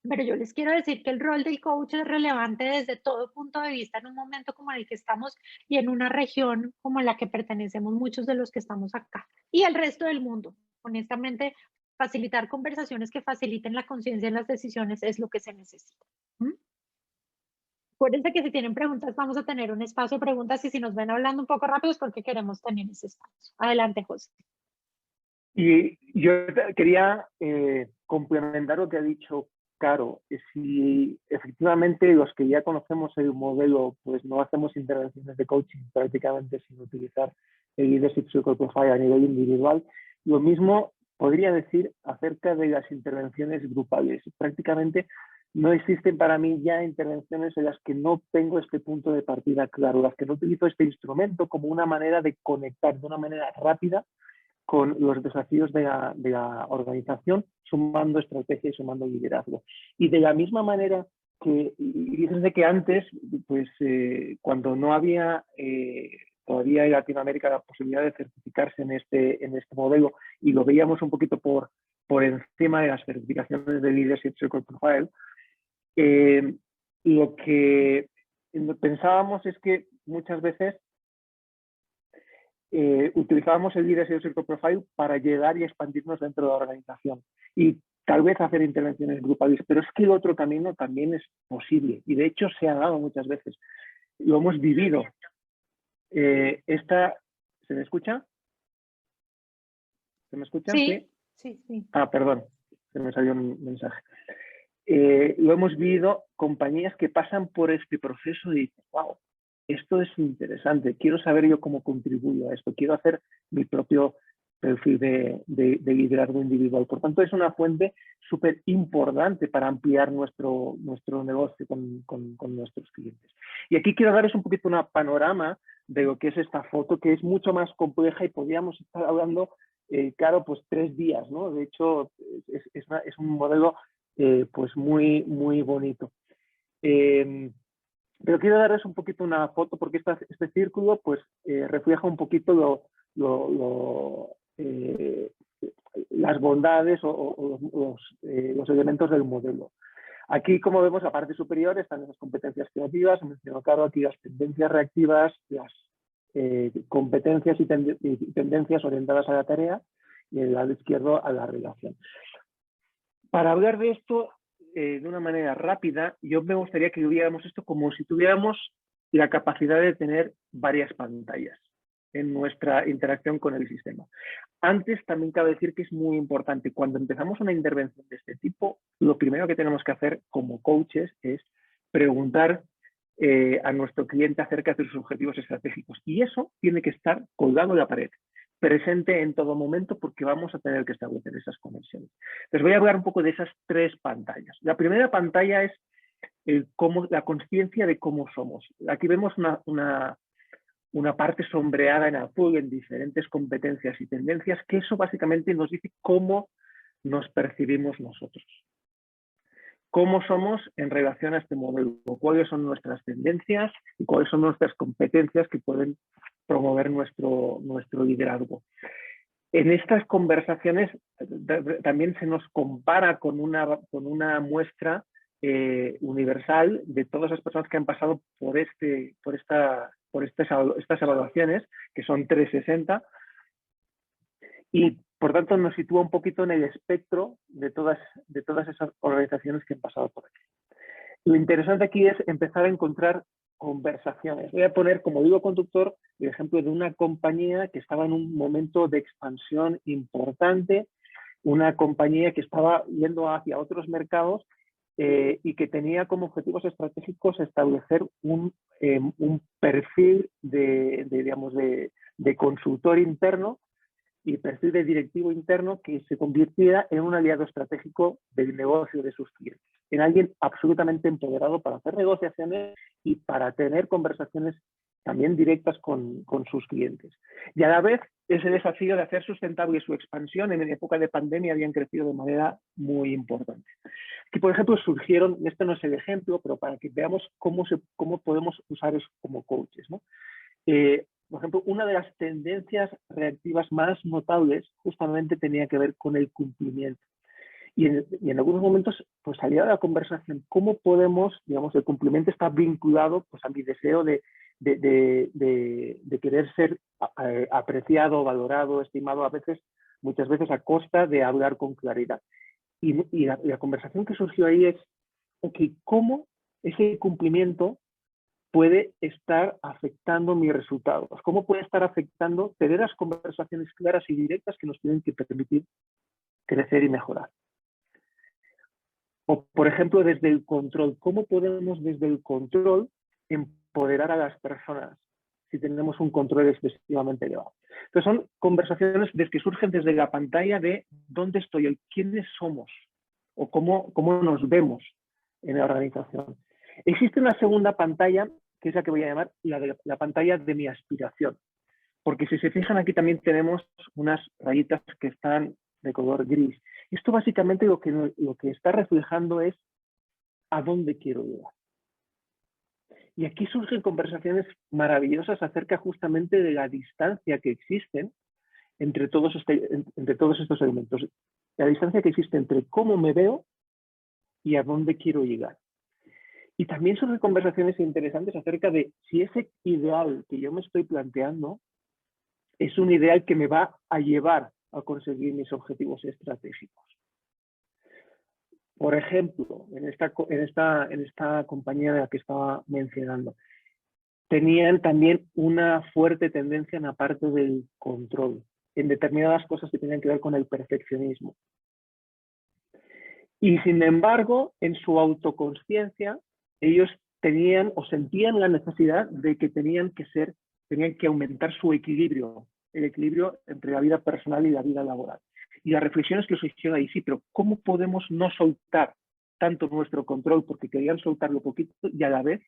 Pero yo les quiero decir que el rol del coach es relevante desde todo punto de vista en un momento como el que estamos y en una región como la que pertenecemos muchos de los que estamos acá y el resto del mundo. Honestamente, facilitar conversaciones que faciliten la conciencia en las decisiones es lo que se necesita. ¿Mm? Acuérdense que si tienen preguntas, vamos a tener un espacio de preguntas y si nos ven hablando un poco rápido es porque queremos tener ese espacio. Adelante, José. Y yo quería complementar lo que ha dicho Caro. Si efectivamente los que ya conocemos el modelo, pues no hacemos intervenciones de coaching prácticamente sin utilizar el Leadership Circle Profile a nivel individual, lo mismo podría decir acerca de las intervenciones grupales. Prácticamente no existen para mí ya intervenciones en las que no tengo este punto de partida claro, las que no utilizo este instrumento como una manera de conectar de una manera rápida con los desafíos de la organización, sumando estrategia y sumando liderazgo. Y de la misma manera que, y fíjense que antes, pues cuando no había todavía en Latinoamérica la posibilidad de certificarse en este modelo, y lo veíamos un poquito por encima de las certificaciones de Leadership Circle Profile, lo que pensábamos es que muchas veces utilizábamos el Leadership Circle Profile para llegar y expandirnos dentro de la organización. Y tal vez hacer intervenciones grupales, pero es que el otro camino también es posible y de hecho se ha dado muchas veces. Lo hemos vivido. ¿Se me escucha? ¿Se me escucha? Sí, sí, sí. Ah, perdón, se me salió un mensaje. Lo hemos vivido, compañías que pasan por este proceso y dicen, wow, esto es interesante, quiero saber yo cómo contribuyo a esto, quiero hacer mi propio perfil de liderazgo individual. Por tanto, es una fuente súper importante para ampliar nuestro negocio con nuestros clientes. Y aquí quiero darles un poquito un panorama de lo que es esta foto, que es mucho más compleja y podríamos estar hablando, claro, pues 3 días, ¿no? De hecho, es un modelo pues muy bonito. Pero quiero darles un poquito una foto porque este círculo pues refleja un poquito las bondades o los elementos del modelo. Aquí, como vemos, la parte superior están esas competencias creativas, he mencionado claro aquí las tendencias reactivas, las competencias y tendencias orientadas a la tarea, y en el lado izquierdo a la relación. Para hablar de esto de una manera rápida, yo me gustaría que viéramos esto como si tuviéramos la capacidad de tener varias pantallas en nuestra interacción con el sistema. Antes también cabe decir que es muy importante, cuando empezamos una intervención de este tipo, lo primero que tenemos que hacer como coaches es preguntar a nuestro cliente acerca de sus objetivos estratégicos. Y eso tiene que estar colgado en la pared, presente en todo momento, porque vamos a tener que establecer esas conexiones. Les voy a hablar un poco de esas 3 pantallas. La primera pantalla es la conciencia de cómo somos. Aquí vemos una parte sombreada en azul en diferentes competencias y tendencias, que eso básicamente nos dice cómo nos percibimos nosotros. Cómo somos en relación a este modelo, cuáles son nuestras tendencias y cuáles son nuestras competencias que pueden promover nuestro liderazgo. En estas conversaciones también se nos compara con una muestra universal de todas las personas que han pasado por estas evaluaciones, que son 360, y por tanto nos sitúa un poquito en el espectro de todas esas organizaciones que han pasado por aquí. Lo interesante aquí es empezar a encontrar conversaciones. Voy a poner como hilo conductor el ejemplo de una compañía que estaba en un momento de expansión importante, una compañía que estaba yendo hacia otros mercados y que tenía como objetivos estratégicos establecer un perfil de consultor interno y perfil de directivo interno que se convirtiera en un aliado estratégico del negocio de sus clientes, en alguien absolutamente empoderado para hacer negociaciones y para tener conversaciones también directas con sus clientes. Y a la vez ese desafío de hacer sustentable su expansión en época de pandemia habían crecido de manera muy importante. Aquí, por ejemplo, surgieron, este no es el ejemplo, pero para que veamos cómo podemos usar eso como coaches, ¿no? Por ejemplo, una de las tendencias reactivas más notables justamente tenía que ver con el cumplimiento. Y en algunos momentos pues salía de la conversación cómo podemos, digamos, el cumplimiento está vinculado pues a mi deseo de querer ser apreciado, valorado, estimado, muchas veces a costa de hablar con claridad. Y la conversación que surgió ahí es, ok, ¿cómo ese cumplimiento puede estar afectando mis resultados? ¿Cómo puede estar afectando tener las conversaciones claras y directas que nos tienen que permitir crecer y mejorar? O, por ejemplo, desde el control. ¿Cómo podemos desde el control empoderar a las personas si tenemos un control excesivamente elevado? Entonces son conversaciones que surgen desde la pantalla de dónde estoy hoy, quiénes somos o cómo nos vemos en la organización. Existe una segunda pantalla, que es la que voy a llamar la pantalla de mi aspiración. Porque si se fijan aquí también tenemos unas rayitas que están de color gris. Esto básicamente lo que está reflejando es a dónde quiero llegar. Y aquí surgen conversaciones maravillosas acerca justamente de la distancia que existe entre todos estos elementos. La distancia que existe entre cómo me veo y a dónde quiero llegar. Y también surgen conversaciones interesantes acerca de si ese ideal que yo me estoy planteando es un ideal que me va a llevar a conseguir mis objetivos estratégicos. Por ejemplo, en esta compañía de la que estaba mencionando, tenían también una fuerte tendencia en la parte del control, en determinadas cosas que tenían que ver con el perfeccionismo. Y sin embargo, en su autoconsciencia, ellos tenían o sentían la necesidad de que tenían que aumentar su equilibrio, el equilibrio entre la vida personal y la vida laboral. Y la reflexión es que se hicieron ahí, sí, pero ¿cómo podemos no soltar tanto nuestro control? Porque querían soltarlo poquito y a la vez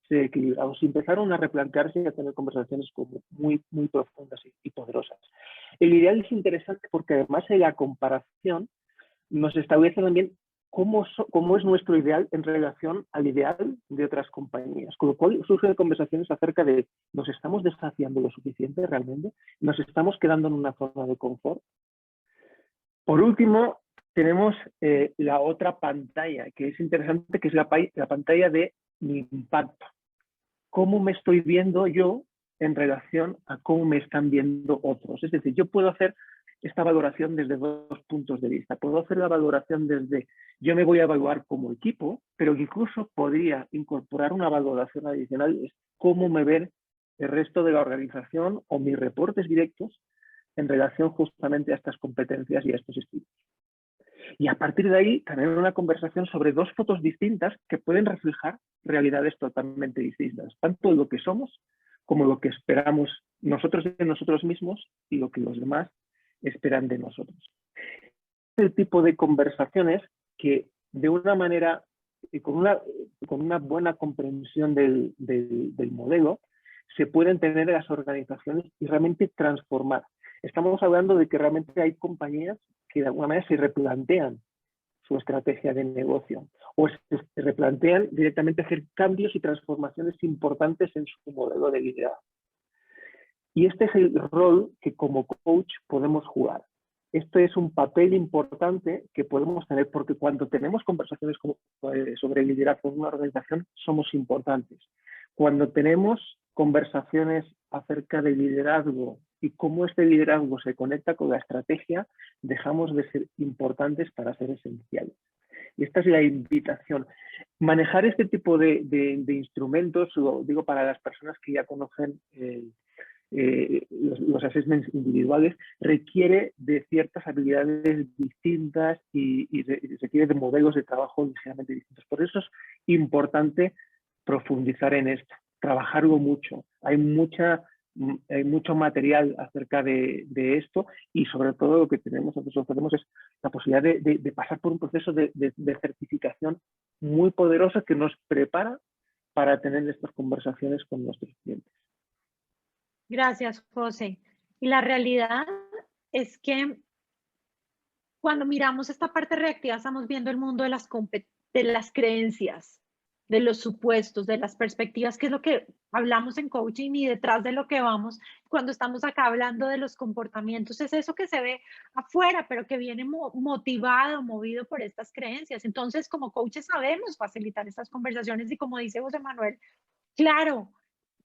se equilibraron. Se empezaron a replantearse y a tener conversaciones como muy, muy profundas y poderosas. El ideal es interesante porque además en la comparación nos establece también cómo es nuestro ideal en relación al ideal de otras compañías. Con lo cual surgen conversaciones acerca de, ¿nos estamos deshaciendo lo suficiente realmente? ¿Nos estamos quedando en una zona de confort? Por último, tenemos la otra pantalla, que es interesante, que es la pantalla de mi impacto. ¿Cómo me estoy viendo yo en relación a cómo me están viendo otros? Es decir, yo puedo hacer esta valoración desde dos puntos de vista. Puedo hacer la valoración desde, yo me voy a evaluar como equipo, pero incluso podría incorporar una valoración adicional, es cómo me ven el resto de la organización o mis reportes directos en relación justamente a estas competencias y a estos estilos. Y a partir de ahí, tener una conversación sobre dos fotos distintas que pueden reflejar realidades totalmente distintas, tanto lo que somos como lo que esperamos nosotros de nosotros mismos y lo que los demás esperan de nosotros. Es el tipo de conversaciones que de una manera, con una buena comprensión del modelo, se pueden tener en las organizaciones y realmente transformar. Estamos hablando de que realmente hay compañías que de alguna manera se replantean su estrategia de negocio o se replantean directamente hacer cambios y transformaciones importantes en su modelo de liderazgo. Y este es el rol que como coach podemos jugar. Esto es un papel importante que podemos tener porque cuando tenemos conversaciones sobre liderazgo en una organización somos importantes. Cuando tenemos conversaciones acerca del liderazgo y cómo este liderazgo se conecta con la estrategia, dejamos de ser importantes para ser esenciales. Y esta es la invitación. Manejar este tipo de instrumentos, lo digo para las personas que ya conocen los assessments individuales, requiere de ciertas habilidades distintas y requiere de modelos de trabajo ligeramente distintos. Por eso es importante profundizar en esto, trabajarlo mucho. Hay mucho material acerca de esto y sobre todo lo que nosotros ofrecemos es la posibilidad de pasar por un proceso de certificación muy poderoso que nos prepara para tener estas conversaciones con nuestros clientes. Gracias, José. Y la realidad es que cuando miramos esta parte reactiva estamos viendo el mundo de las creencias, de los supuestos, de las perspectivas, que es lo que hablamos en coaching y detrás de lo que vamos cuando estamos acá hablando de los comportamientos, es eso que se ve afuera, pero que viene motivado, movido por estas creencias. Entonces, como coaches sabemos facilitar estas conversaciones y como dice José Manuel, claro,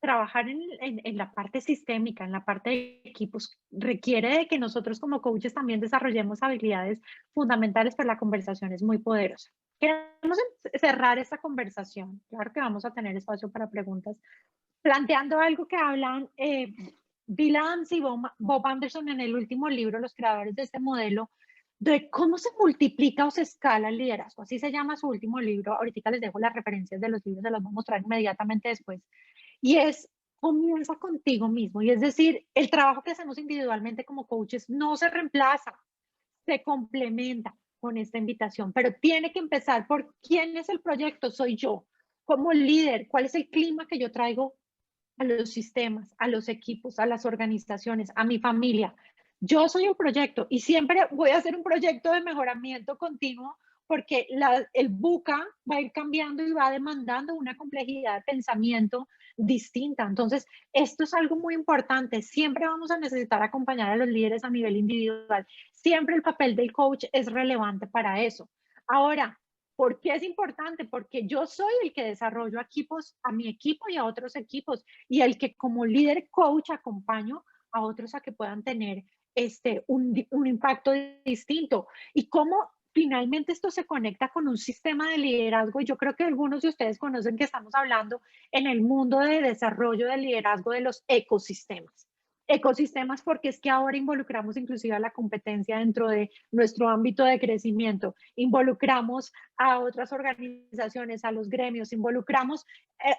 trabajar en la parte sistémica, en la parte de equipos, requiere de que nosotros como coaches también desarrollemos habilidades fundamentales, pero la conversación es muy poderosa. Queremos cerrar esta conversación. Claro que vamos a tener espacio para preguntas, planteando algo que hablan Bill Adams y Bob Anderson en el último libro, los creadores de este modelo, de cómo se multiplica o se escala el liderazgo. Así se llama su último libro. Ahorita les dejo las referencias de los libros, se las voy a mostrar inmediatamente después. Y comienza contigo mismo. Y es decir, el trabajo que hacemos individualmente como coaches no se reemplaza, se complementa con esta invitación, pero tiene que empezar por quién es el proyecto, soy yo, como líder, cuál es el clima que yo traigo a los sistemas, a los equipos, a las organizaciones, a mi familia. Yo soy un proyecto y siempre voy a hacer un proyecto de mejoramiento continuo porque el buca va a ir cambiando y va demandando una complejidad de pensamiento distinta. Entonces, esto es algo muy importante. Siempre vamos a necesitar acompañar a los líderes a nivel individual. Siempre el papel del coach es relevante para eso. Ahora, ¿por qué es importante? Porque yo soy el que desarrollo equipos, a mi equipo y a otros equipos, y el que como líder coach acompaño a otros a que puedan tener un impacto distinto. ¿Y cómo finalmente esto se conecta con un sistema de liderazgo. Y yo creo que algunos de ustedes conocen que estamos hablando en el mundo de desarrollo del liderazgo de los ecosistemas. Ecosistemas porque es que ahora involucramos inclusive a la competencia dentro de nuestro ámbito de crecimiento, involucramos a otras organizaciones, a los gremios, involucramos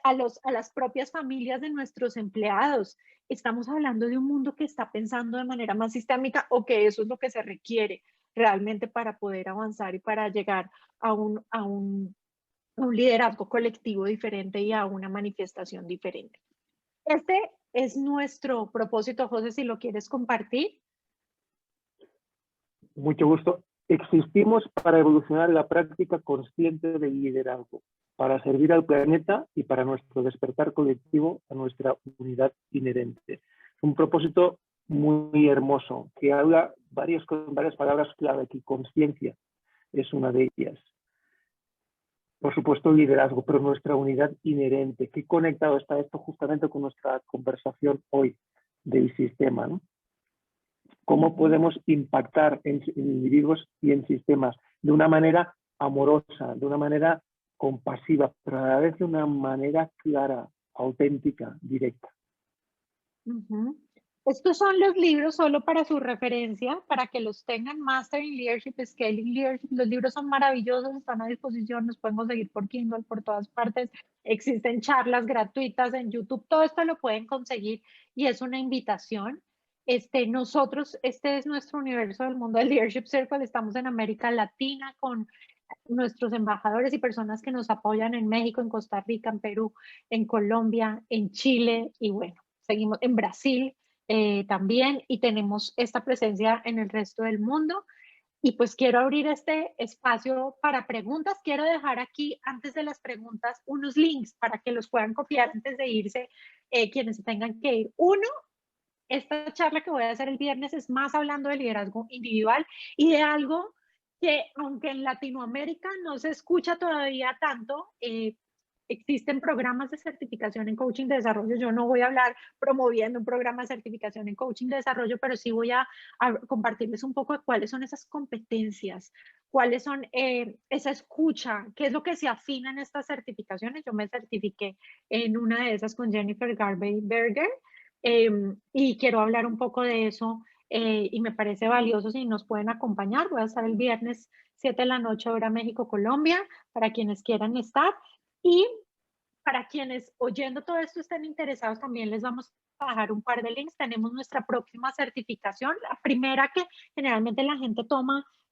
a las propias familias de nuestros empleados. Estamos hablando de un mundo que está pensando de manera más sistémica, o que eso es lo que se requiere realmente para poder avanzar y para llegar a un liderazgo colectivo diferente y a una manifestación diferente. Este es nuestro propósito, José, si lo quieres compartir. Mucho gusto. Existimos para evolucionar la práctica consciente del liderazgo, para servir al planeta y para nuestro despertar colectivo, a nuestra unidad inherente. Es un propósito muy hermoso que habla con varias palabras clave, que conciencia es una de ellas. Por supuesto, el liderazgo, pero nuestra unidad inherente. ¿Qué conectado está esto justamente con nuestra conversación hoy del sistema, ¿no? ¿Cómo podemos impactar en individuos y en sistemas de una manera amorosa, de una manera compasiva, pero a la vez de una manera clara, auténtica, directa? Estos son los libros, solo para su referencia, para que los tengan: Mastering Leadership, Scaling Leadership. Los libros son maravillosos, están a disposición, los pueden conseguir por Kindle, por todas partes. Existen charlas gratuitas en YouTube, todo esto lo pueden conseguir y es una invitación. Nosotros, este es nuestro universo del mundo del Leadership Circle. Estamos en América Latina con nuestros embajadores y personas que nos apoyan en México, en Costa Rica, en Perú, en Colombia, en Chile y bueno, seguimos en Brasil también, y tenemos esta presencia en el resto del mundo. Y pues quiero abrir este espacio para preguntas. Quiero dejar aquí, antes de las preguntas, unos links para que los puedan copiar antes de irse, quienes se tengan que ir. Uno, esta charla que voy a hacer el viernes es más hablando de liderazgo individual y de algo que, aunque en Latinoamérica no se escucha todavía tanto, existen programas de certificación en coaching de desarrollo. Yo no voy a hablar promoviendo un programa de certificación en coaching de desarrollo, pero sí voy a compartirles un poco de cuáles son esas competencias, cuáles son esa escucha, qué es lo que se afina en estas certificaciones. Yo me certifiqué en una de esas con Jennifer Garvey Berger. Y quiero hablar un poco de eso y me parece valioso si nos pueden acompañar. Voy a estar el viernes 7 de la noche, hora México, Colombia, para quienes quieran estar. Y para quienes oyendo todo esto estén interesados, también les vamos a dejar un par de links. Tenemos nuestra próxima certificación, la primera que generalmente la gente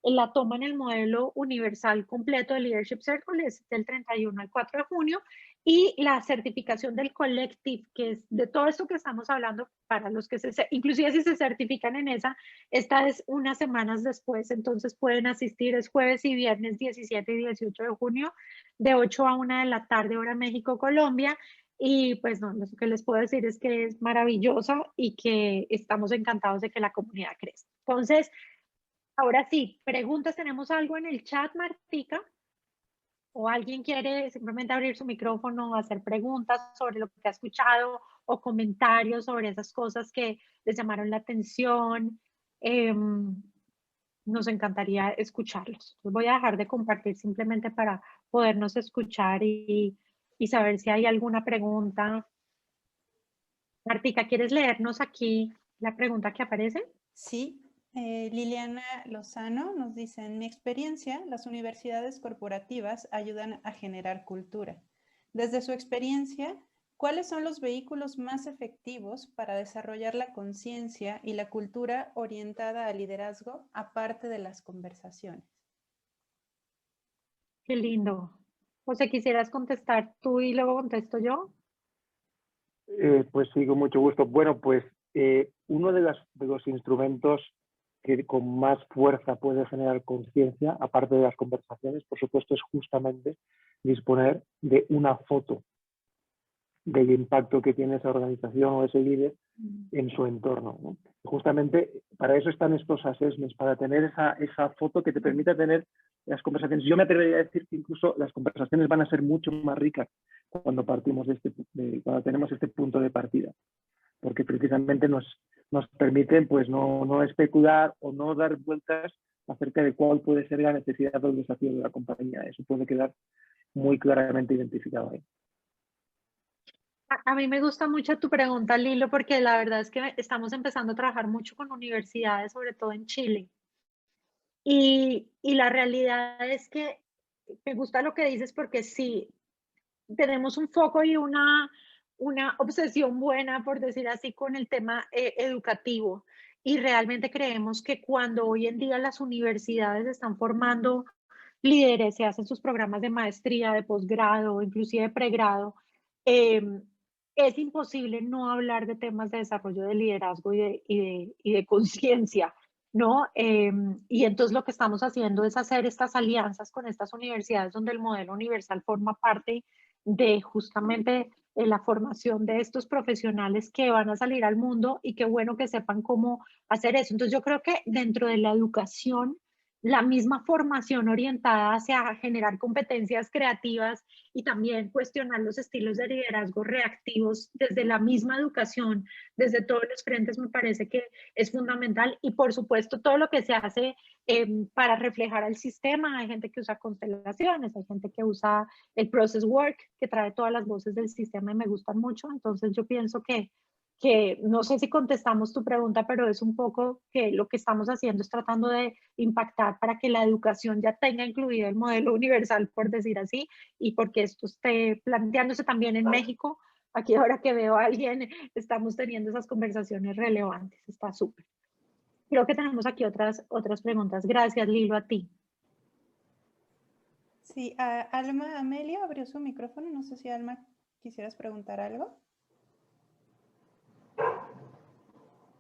la toma en el modelo universal completo de Leadership Circle, es del 31 al 4 de junio, y la certificación del Collective, que es de todo esto que estamos hablando, para los que inclusive si se certifican en esta es unas semanas después, entonces pueden asistir, es jueves y viernes 17 y 18 de junio, de 8 a 1 de la tarde, hora México, Colombia. Y pues no, lo que les puedo decir es que es maravillosa y que estamos encantados de que la comunidad crezca. Entonces, ahora sí, preguntas, ¿tenemos algo en el chat, Martica? ¿O alguien quiere simplemente abrir su micrófono, hacer preguntas sobre lo que ha escuchado o comentarios sobre esas cosas que les llamaron la atención? Nos encantaría escucharlos. Voy a dejar de compartir simplemente para podernos escuchar y saber si hay alguna pregunta. Martica, ¿quieres leernos aquí la pregunta que aparece? Sí, Liliana Lozano nos dice: en mi experiencia, las universidades corporativas ayudan a generar cultura. Desde su experiencia, ¿cuáles son los vehículos más efectivos para desarrollar la conciencia y la cultura orientada al liderazgo, aparte de las conversaciones? Qué lindo. José, ¿quisieras contestar tú y luego contesto yo? Pues sí, con mucho gusto. Bueno, pues uno de los instrumentos que con más fuerza puede generar conciencia, aparte de las conversaciones, por supuesto, es justamente disponer de una foto del impacto que tiene esa organización o ese líder en su entorno, ¿no? Justamente para eso están estos assessments, para tener esa foto que te permita tener las conversaciones. Yo me atrevería a decir que incluso las conversaciones van a ser mucho más ricas cuando partimos cuando tenemos este punto de partida, porque precisamente nos permiten pues no especular o no dar vueltas acerca de cuál puede ser la necesidad o el desafío de la compañía. Eso puede quedar muy claramente identificado ahí. A mí me gusta mucho tu pregunta, Lilo, porque la verdad es que estamos empezando a trabajar mucho con universidades, sobre todo en Chile. Y la realidad es que me gusta lo que dices porque sí, tenemos un foco y una obsesión buena, por decir así, con el tema educativo. Y realmente creemos que cuando hoy en día las universidades están formando líderes, se hacen sus programas de maestría, de posgrado, inclusive de pregrado, eh, es imposible no hablar de temas de desarrollo de liderazgo y de conciencia, ¿no? Y entonces lo que estamos haciendo es hacer estas alianzas con estas universidades donde el modelo universal forma parte de justamente la formación de estos profesionales que van a salir al mundo y qué bueno que sepan cómo hacer eso. Entonces yo creo que dentro de la educación, la misma formación orientada hacia generar competencias creativas y también cuestionar los estilos de liderazgo reactivos desde la misma educación, desde todos los frentes, me parece que es fundamental. Y por supuesto, todo lo que se hace para reflejar al sistema. Hay gente que usa constelaciones, hay gente que usa el process work, que trae todas las voces del sistema y me gustan mucho. Entonces yo pienso que no sé si contestamos tu pregunta, pero es un poco que lo que estamos haciendo es tratando de impactar para que la educación ya tenga incluido el modelo universal, por decir así, y porque esto esté planteándose también en México. Aquí ahora que veo a alguien, estamos teniendo esas conversaciones relevantes, está súper. Creo que tenemos aquí otras preguntas. Gracias, Lilo, a ti. Sí, Alma Amelia abrió su micrófono. No sé si Alma quisieras preguntar algo.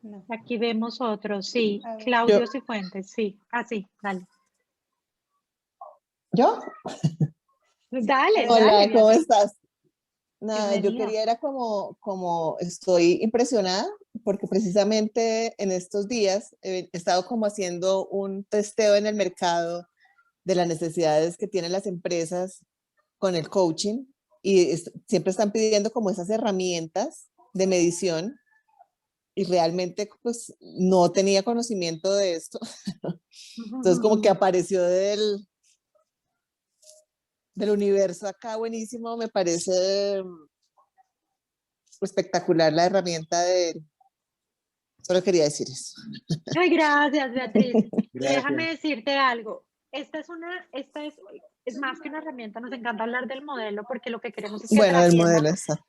No. Aquí vemos otro, sí. Claudio Cifuentes, sí. Ah, sí, dale. ¿Yo? Dale, Hola, dale. ¿cómo estás? Nada, yo Bienvenida. quería, era como estoy impresionada, porque precisamente en estos días he estado como haciendo un testeo en el mercado de las necesidades que tienen las empresas con el coaching y siempre están pidiendo como esas herramientas de medición y realmente pues no tenía conocimiento de esto. Entonces como que apareció del universo acá, buenísimo, me parece espectacular la herramienta de... Solo quería decir eso. Ay, gracias, Beatriz. Y déjame Gracias. decirte algo. Esta es más que una herramienta, nos encanta hablar del modelo porque lo que queremos es que Bueno, del trascienda modelo está.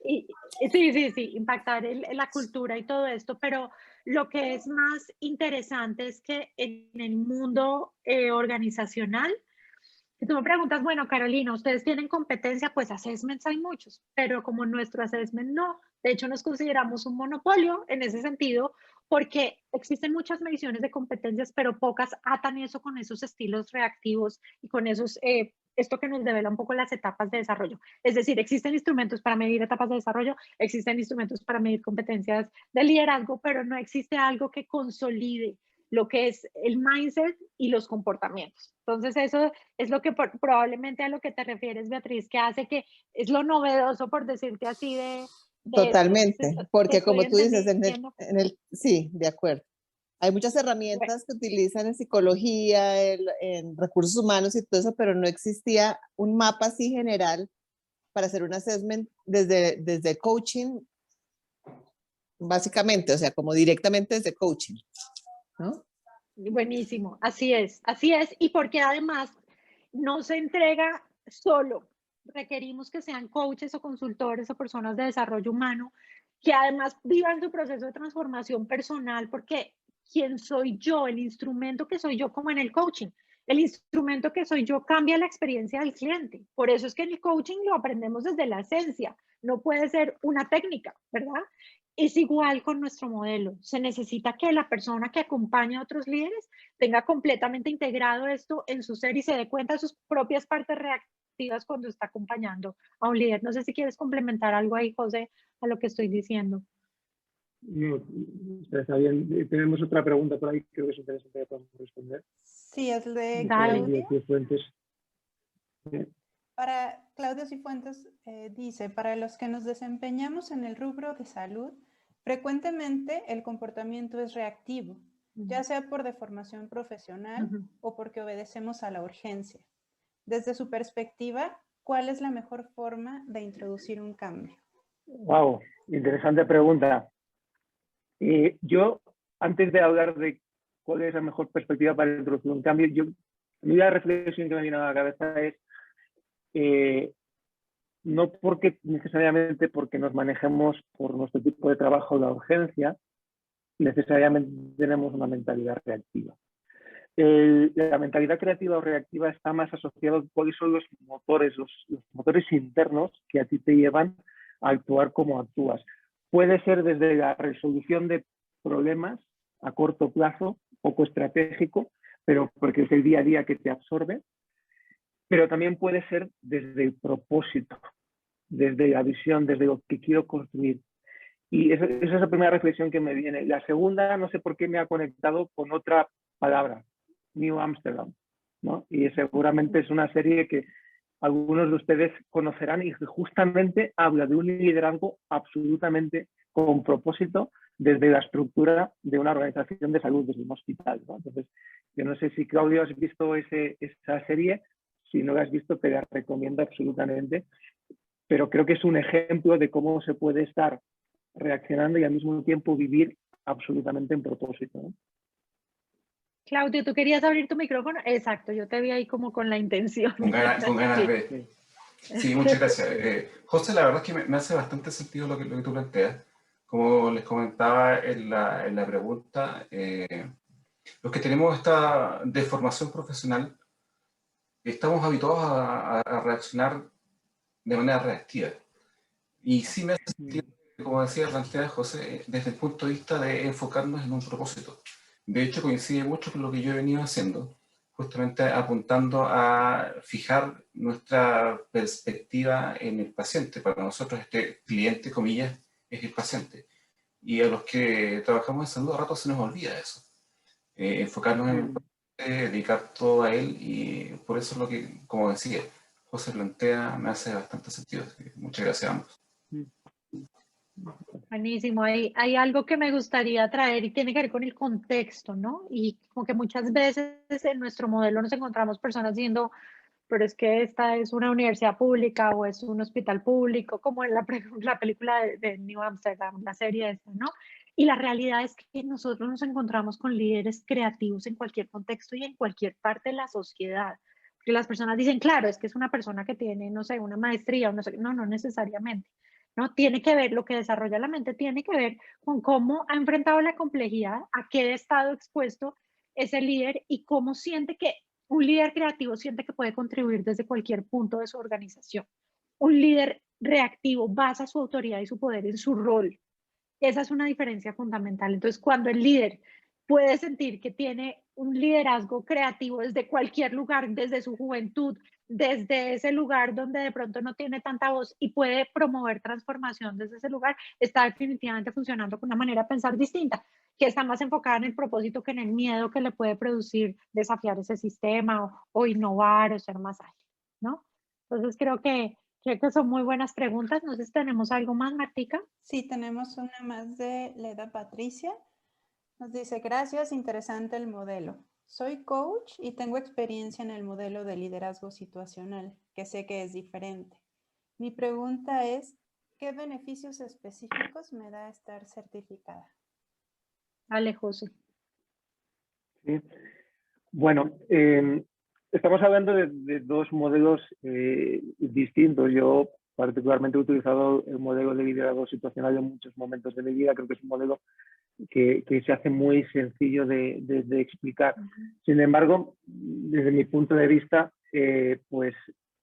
sí, impactar la cultura y todo esto, pero lo que es más interesante es que en el mundo organizacional, si tú me preguntas, bueno, Carolina, ¿ustedes tienen competencia? Pues assessments hay muchos, pero como nuestro assessment no. De hecho, nos consideramos un monopolio en ese sentido, porque existen muchas mediciones de competencias, pero pocas atan eso con esos estilos reactivos y con esos, esto que nos devela un poco las etapas de desarrollo. Es decir, existen instrumentos para medir etapas de desarrollo, existen instrumentos para medir competencias de liderazgo, pero no existe algo que consolide lo que es el mindset y los comportamientos. Entonces, eso es lo que probablemente a lo que te refieres, Beatriz, que hace que es lo novedoso, por decirte así, de esto. Totalmente, ¿Te porque estoy como tú dices, entendiendo? sí, de acuerdo. Hay muchas Bueno, herramientas que utilizan en psicología, en recursos humanos y todo eso, pero no existía un mapa así general para hacer un assessment desde coaching, básicamente, o sea, como directamente desde coaching, ¿no? buenísimo, así es, y porque además no se entrega solo, requerimos que sean coaches o consultores o personas de desarrollo humano, que además vivan su proceso de transformación personal, porque quién soy yo, el instrumento que soy yo como en el coaching, el instrumento que soy yo cambia la experiencia del cliente, por eso es que en el coaching lo aprendemos desde la esencia, no puede ser una técnica, ¿verdad? Es igual con nuestro modelo. Se necesita que la persona que acompaña a otros líderes tenga completamente integrado esto en su ser y se dé cuenta de sus propias partes reactivas cuando está acompañando a un líder. No sé si quieres complementar algo ahí, José, a lo que estoy diciendo. No, está bien. Tenemos otra pregunta por ahí, creo que es interesante que podamos responder. Sí, es de Dale. Claudia. Para Claudia Cifuentes dice, para los que nos desempeñamos en el rubro de salud, frecuentemente el comportamiento es reactivo. ya sea por deformación profesional o porque obedecemos a la urgencia. Desde su perspectiva, ¿cuál es la mejor forma de introducir un cambio? Wow, interesante pregunta. Yo, antes de hablar de cuál es la mejor perspectiva para introducir un cambio, la reflexión que me viene a la cabeza es no porque necesariamente porque nos manejemos por nuestro tipo de trabajo la urgencia, necesariamente tenemos una mentalidad reactiva. La mentalidad creativa o reactiva está más asociada a cuáles son los motores internos que a ti te llevan a actuar como actúas. Puede ser desde la resolución de problemas a corto plazo, poco estratégico, pero porque es el día a día que te absorbe, pero también puede ser desde el propósito, desde la visión, desde lo que quiero construir. Y esa es la primera reflexión que me viene. La segunda, no sé por qué me ha conectado con otra palabra, New Amsterdam, ¿no? Y seguramente es una serie que algunos de ustedes conocerán y que justamente habla de un liderazgo absolutamente con propósito desde la estructura de una organización de salud, desde un hospital, ¿no? Entonces, yo no sé si, Claudio, has visto esa serie. Si no la has visto, te la recomiendo absolutamente. Pero creo que es un ejemplo de cómo se puede estar reaccionando y al mismo tiempo vivir absolutamente en propósito, ¿no? Claudio, ¿tú querías abrir tu micrófono? Exacto, yo te vi ahí como con la intención. Con ganas Sí. de... Sí, muchas gracias. José, la verdad es que me hace bastante sentido lo que tú planteas. Como les comentaba en la pregunta, los que tenemos esta deformación profesional, estamos habituados a reaccionar de manera reactiva. Y sí me hace sentido, como decía, plantear José, desde el punto de vista de enfocarnos en un propósito. De hecho, coincide mucho con lo que yo he venido haciendo, justamente apuntando a fijar nuestra perspectiva en el paciente. Para nosotros este cliente, comillas, es el paciente. Y a los que trabajamos en salud a rato se nos olvida eso. Enfocarnos en el paciente, dedicar todo a él, y por eso es lo que, como decía, José plantea, me hace bastante sentido. Muchas gracias a ambos. Buenísimo, hay algo que me gustaría traer y tiene que ver con el contexto, ¿no? Y como que muchas veces en nuestro modelo nos encontramos personas diciendo, pero es que esta es una universidad pública o es un hospital público, como en la película de New Amsterdam, la serie esta, ¿no? Y la realidad es que nosotros nos encontramos con líderes creativos en cualquier contexto y en cualquier parte de la sociedad. Porque las personas dicen, claro, es que es una persona que tiene, no sé, una maestría o no sé, no necesariamente. ¿No? Tiene que ver, lo que desarrolla la mente tiene que ver con cómo ha enfrentado la complejidad, a qué ha estado expuesto ese líder y cómo siente que un líder creativo siente que puede contribuir desde cualquier punto de su organización. Un líder reactivo basa su autoridad y su poder en su rol. Esa es una diferencia fundamental. Entonces, cuando el líder puede sentir que tiene un liderazgo creativo desde cualquier lugar, desde su juventud, desde ese lugar donde de pronto no tiene tanta voz y puede promover transformación desde ese lugar, está definitivamente funcionando con una manera de pensar distinta, que está más enfocada en el propósito que en el miedo que le puede producir desafiar ese sistema o innovar o ser más ágil, ¿no? Entonces creo que son muy buenas preguntas. No sé si tenemos algo más, Martica. Sí, tenemos una más de Leda Patricia. Nos dice, gracias, interesante el modelo. Soy coach y tengo experiencia en el modelo de liderazgo situacional, que sé que es diferente. Mi pregunta es, ¿qué beneficios específicos me da estar certificada? Dale, José. Sí. Bueno, estamos hablando de dos modelos distintos. Yo particularmente he utilizado el modelo de liderazgo situacional en muchos momentos de mi vida. Creo que es un modelo que se hace muy sencillo de explicar. Sin embargo, desde mi punto de vista, pues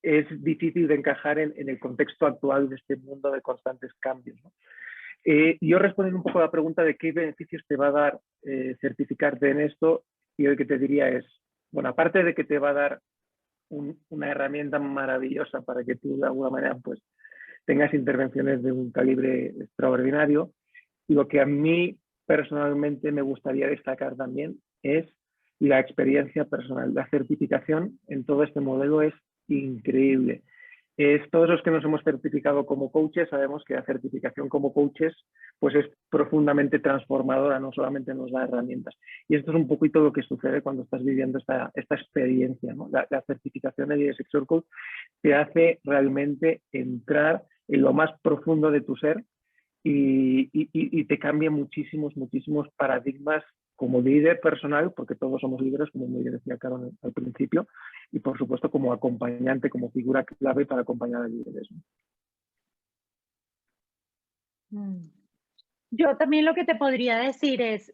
es difícil de encajar en el contexto actual de este mundo de constantes cambios, ¿no? Yo respondiendo un poco a la pregunta de qué beneficios te va a dar certificarte en esto, yo lo que te diría es, bueno, aparte de que te va a dar una herramienta maravillosa para que tú de alguna manera pues tengas intervenciones de un calibre extraordinario, lo que a mí personalmente me gustaría destacar también es la experiencia personal. La certificación en todo este modelo es increíble. Todos los que nos hemos certificado como coaches sabemos que la certificación como coaches pues es profundamente transformadora, no solamente nos da herramientas. Y esto es un poquito lo que sucede cuando estás viviendo esta experiencia, ¿no? La certificación de Leadership Circle te hace realmente entrar en lo más profundo de tu ser y te cambia muchísimos paradigmas como líder personal, porque todos somos líderes, como muy bien decía Caro al principio, y por supuesto como acompañante, como figura clave para acompañar al liderazgo. Yo también lo que te podría decir es,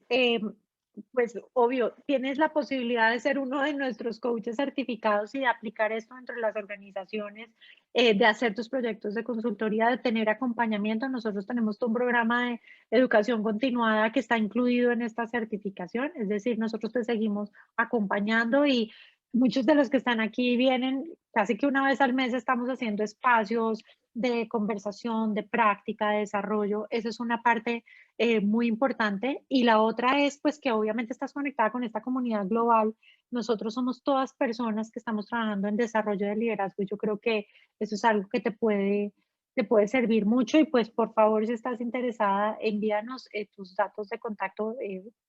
pues obvio, tienes la posibilidad de ser uno de nuestros coaches certificados y de aplicar esto dentro de las organizaciones, de hacer tus proyectos de consultoría, de tener acompañamiento. Nosotros tenemos todo un programa de educación continuada que está incluido en esta certificación, es decir, nosotros te seguimos acompañando y muchos de los que están aquí vienen casi que una vez al mes, estamos haciendo espacios de conversación, de práctica, de desarrollo. Eso es una parte muy importante. Y la otra es pues que obviamente estás conectada con esta comunidad global. Nosotros somos todas personas que estamos trabajando en desarrollo de liderazgo y yo creo que eso es algo que te puede servir mucho y pues por favor si estás interesada envíanos tus datos de contacto,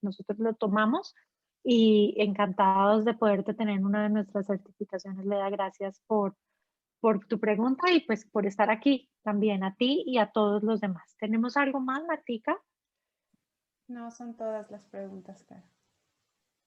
nosotros lo tomamos y encantados de poderte tener en una de nuestras certificaciones. Leda, gracias por tu pregunta y pues por estar aquí también a ti y a todos los demás. ¿Tenemos algo más, Martica? No, son todas las preguntas, Caro.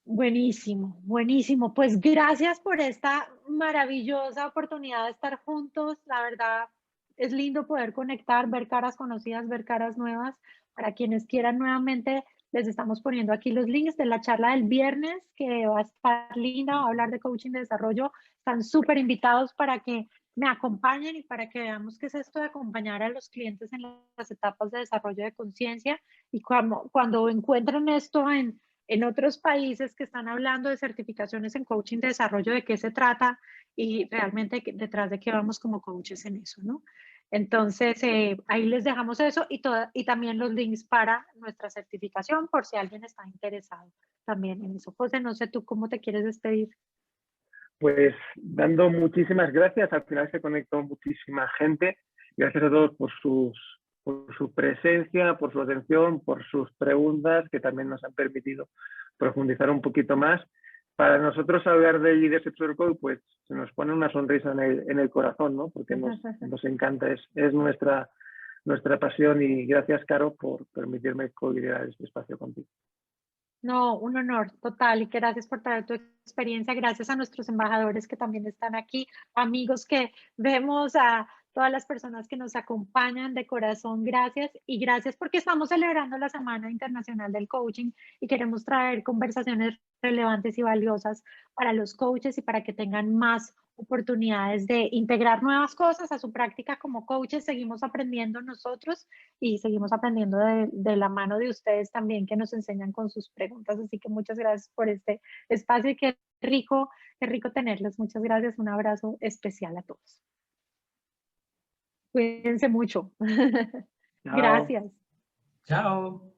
Buenísimo, buenísimo. Pues gracias por esta maravillosa oportunidad de estar juntos. La verdad es lindo poder conectar, ver caras conocidas, ver caras nuevas. Para quienes quieran nuevamente, les estamos poniendo aquí los links de la charla del viernes, que va a estar linda, va a hablar de coaching de desarrollo. Están súper invitados para que me acompañen y para que veamos qué es esto de acompañar a los clientes en las etapas de desarrollo de conciencia. Y cuando encuentren esto en otros países que están hablando de certificaciones en coaching de desarrollo, de qué se trata y realmente detrás de qué vamos como coaches en eso, ¿no? Entonces, ahí les dejamos eso y también los links para nuestra certificación por si alguien está interesado también en eso. José, no sé tú cómo te quieres despedir. Pues dando muchísimas gracias, al final se conectó muchísima gente. Gracias a todos por su presencia, por su atención, por sus preguntas que también nos han permitido profundizar un poquito más. Para nosotros hablar de Leadership Circle, pues se nos pone una sonrisa en el corazón, ¿no? Porque nos encanta, es nuestra pasión y gracias, Caro, por permitirme co-liderar este espacio contigo. No, un honor total y gracias por traer tu experiencia. Gracias a nuestros embajadores que también están aquí, amigos que vemos, a todas las personas que nos acompañan de corazón, gracias y gracias porque estamos celebrando la Semana Internacional del Coaching y queremos traer conversaciones relevantes y valiosas para los coaches y para que tengan más oportunidades de integrar nuevas cosas a su práctica como coaches. Seguimos aprendiendo nosotros y seguimos aprendiendo de la mano de ustedes también que nos enseñan con sus preguntas. Así que muchas gracias por este espacio y qué rico tenerlos. Muchas gracias. Un abrazo especial a todos. Cuídense mucho. Chao. Gracias. Chao.